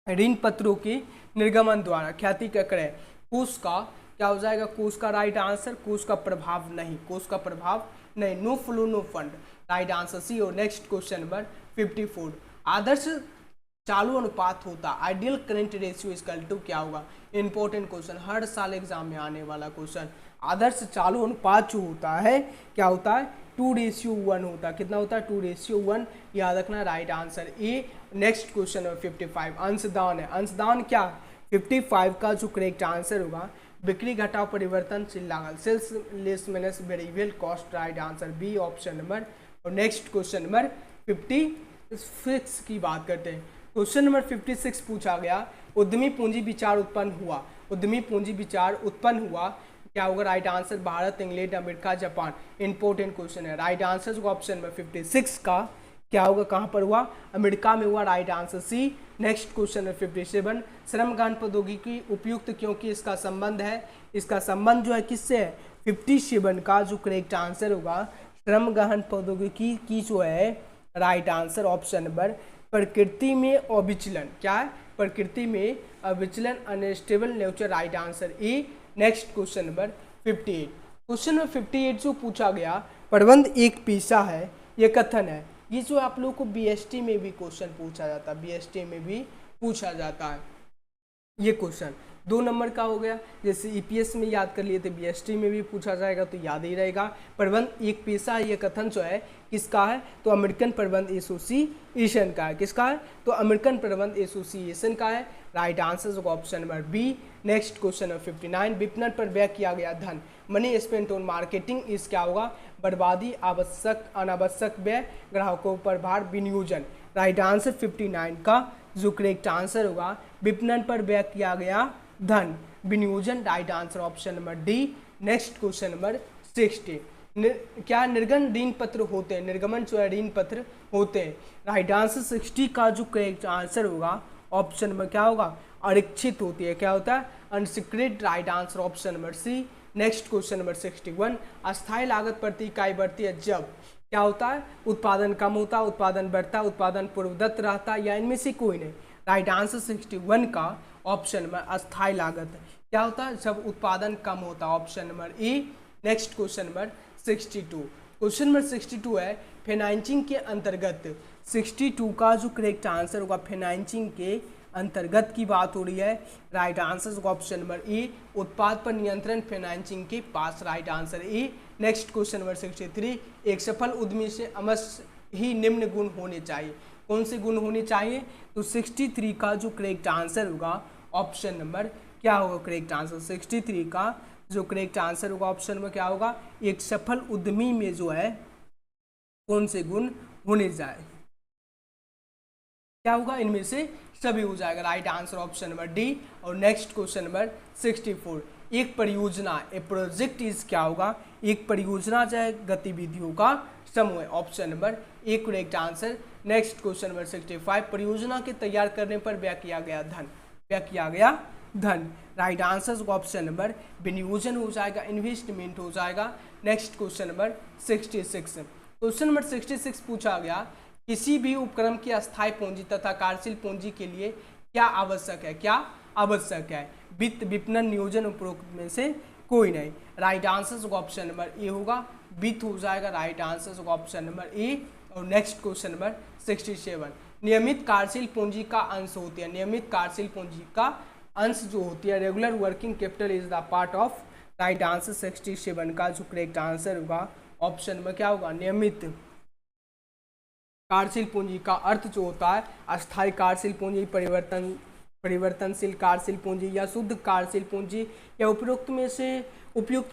ऋण पत्रों के निर्गमन द्वारा ख्याति का क्रय, कोष का क्या हो जाएगा? कोष का राइट आंसर, कोष का प्रभाव नहीं, कोष का प्रभाव नहीं, no flow no fund, right answer C. और नेक्स्ट क्वेश्चन नंबर 54, आदर्श चालू अनुपात होता, ideal current ratio equal to, क्या होगा? इंपॉर्टेंट क्वेश्चन, हर साल एग्जाम में आने वाला क्वेश्चन, आदर्श चालू अनुपात जो होता है क्या होता है? 2:1 होता है, कितना होता है? 2:1, याद रखना, right answer A. Next question number 55, अंशदान है, अंशदान क्या? 55 का जो करेक्ट आंसर होगा, बिक्री घटाव परिवर्तनशील लागत, sales less minus variable cost, right answer B option number. और नेक्स्ट क्वेश्चन नंबर 56 की बात करते हैं, क्वेश्चन नंबर 56 पूछा गया, उद्यमी पूंजी विचार उत्पन्न हुआ, उद्यमी पूंजी विचार उत्पन्न हुआ, क्या होगा? Right answer Bharat, England, America, Japan, important question है, राइट आंसर को ऑप्शन नंबर 56 का क्या होगा? कहाँ पर हुआ? अमेरिका में हुआ, right answer C. Next question है 57, श्रम गहन प्रौद्योगिकी उपयुक्त क्योंकि इसका संबंध है, इसका संबंध जो है किससे है? 57 का जो करेक्ट आंसर होगा, श्रम गहन प्रौद्योगिकी की जो है, राइट आंसर ऑप्शन नंबर प्रकृति में अविचलन, क्या है? प्रकृति में विचलन unstable nature, right answer A. Next question number 58। Question number 58 जो पूछा गया, प्रबंध एक पेशा है, ये कथन है। ये जो आप लोग को बीएसटी में भी क्वेश्चन पूछा जाता है, बीएसटी में भी पूछा जाता है ये क्वेश्चन। 2 नंबर का हो गया, जैसे ईपीएस में याद कर लिए थे, बीएसटी में भी पूछा जाएगा तो याद ही रहेगा। प्रबंध एक पेशा है, ये कथन जो है किसका है, तो अमेरिकन प्रबंध एसोसिएशन का है। किसका है, तो अमेरिकन प्रबंध एसोसिएशन का है। राइट आंसर होगा option number B. Next question number 59। विपणन पर व्यय किया गया धन, मनी स्पेंट ऑन मार्केटिंग इस क्या होगा, बर्बादी, आवश्यक अनावश्यक व्यय, ग्राहकों पर भार, विनियोजन। राइट आंसर 59 का जो करेक्ट आंसर होगा, विपणन पर व्यय किया गया धन, विनियोजन। Right answer option number D. Next question number 60। क्या निर्गम ऋण पत्र होते हैं, निर्गमन जो है ऋण पत्र होते हैं। राइट आंसर 60 का जो करेक्ट आंसर होगा ऑप्शन नंबर क्या होगा, आरक्षित होती है। क्या होता है, unsecured. Right answer option number C. Next question number 61। अस्थायी लागत प्रति इकाई बढ़ती है जब क्या होता है, उत्पादन कम होता है, उत्पादन बढ़ता है, उत्पादन पूर्वदत्त रहता है, या इनमें से कोई नहीं। राइट आंसर 61 का ऑप्शन नंबर अस्थायी लागत क्या होता है, जब उत्पादन कम होता है, ऑप्शन नंबर ए। Next question number 62। Question number 62 है फाइनेंसिंग के अंतर्गत। 62 का जो करेक्ट आंसर होगा, फाइनेंसिंग के अंतर्गत की बात हो रही है। राइट आंसर होगा ऑप्शन नंबर ए, उत्पाद पर नियंत्रण फाइनेंसिंग के पास। Right answer A. Next question number 63। एक सफल उद्यमी से अवश्य ही निम्न गुण होने चाहिए, कौन से गुण होने चाहिए, तो 63 का जो करेक्ट आंसर होगा ऑप्शन नंबर क्या होगा, करेक्ट आंसर 63 का जो करेक्ट आंसर होगा ऑप्शन नंबर क्या होगा, एक सफल उद्यमी में जो है कौन से गुण होने जाए, क्या होगा, इनमें से सभी हो जाएगा। Right answer option number D. और नेक्स्ट क्वेश्चन नंबर 64। एक परियोजना, ए प्रोजेक्ट इज क्या होगा, एक परियोजना चाहे गतिविधियों का समूह, option number A correct answer. Next question number 65। परियोजना के तैयार करने पर व्यय किया गया धन, व्यय किया गया धन। राइट आंसर ऑप्शन नंबर विनियोजन हो जाएगा, इन्वेस्टमेंट हो जाएगा। Next question number 66। Question number 66 पूछा गया, किसी भी उपक्रम की अस्थायी पूंजी तथा कार्यशील पूंजी के लिए क्या आवश्यक है, क्या आवश्यक है, वित्त, विपणन, नियोजन, उपरोक्त में से कोई नहीं। राइट आंसर ऑप्शन नंबर ए होगा, वित्त हो जाएगा। Right answer option number A. और नेक्स्ट क्वेश्चन नंबर 67। नियमित कार्यशील पूंजी का अंश होती है, नियमित कार्यशील पूंजी का अंश जो होती है, regular working capital is the part of. Right answer 67 का जो करेक्ट आंसर होगा ऑप्शन नंबर क्या होगा, नियमित कार्यशील पूंजी का अर्थ जो होता है अस्थायी कार्यशील पूंजी, परिवर्तनशील कार्यशील पूंजी, या शुद्ध कार्यशील पूंजी, या उपयुक्त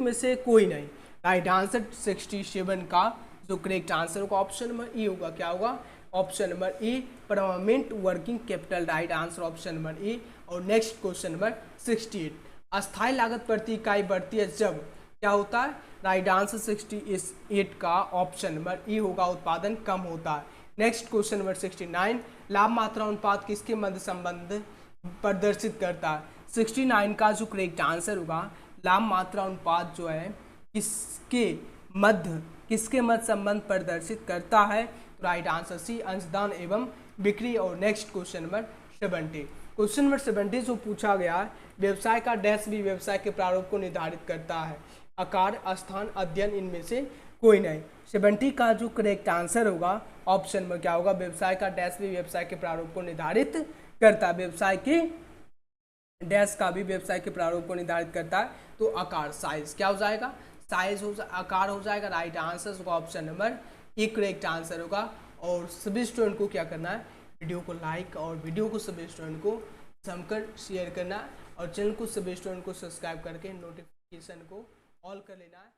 में से कोई नहीं। राइट आंसर 67 का जो करेक्ट आंसर होगा ऑप्शन नंबर ए होगा, क्या होगा, option number A, permanent working capital. Right answer option number A. और नेक्स्ट क्वेश्चन नंबर 68। अस्थायी लागत प्रति इकाई बढ़ती है जब क्या होता है, राइट आंसर 68 का ऑप्शन नंबर ए होगा, उत्पादन कम होता है। Next question number 69। लाभ मात्रा अनुपात किसके मध्य संबंध प्रदर्शित करता है, 69 का जो करेक्ट आंसर होगा, लाभ मात्रा अनुपात जो है किसके मध्य संबंध प्रदर्शित करता है। राइट आंसर सी, अंशदान एवं बिक्री। और next question number 70। Question number 70 जो पूछा गया है, व्यवसाय का डैश भी व्यवसाय के प्रारूप को निर्धारित करता है, आकार, स्थान, अध्ययन, इनमें से कोई नहीं। 70 का जो करेक्ट आंसर होगा ऑप्शन में क्या होगा, व्यवसाय का डैश भी व्यवसाय के प्रारूप को निर्धारित करता है, व्यवसाय के डैश का भी व्यवसाय के प्रारूप को निर्धारित करता है। तो आकार, साइज क्या हो जाएगा, साइज हो आकार हो जाएगा। राइट आंसर होगा option number A correct answer होगा। और सभी स्टूडेंट को क्या करना है, वीडियो को लाइक और वीडियो को सभी स्टूडेंट को जमकर शेयर करना है, और चैनल को सभी स्टूडेंट को सब्सक्राइब करके नोटिफिकेशन को ऑल कर लेना है।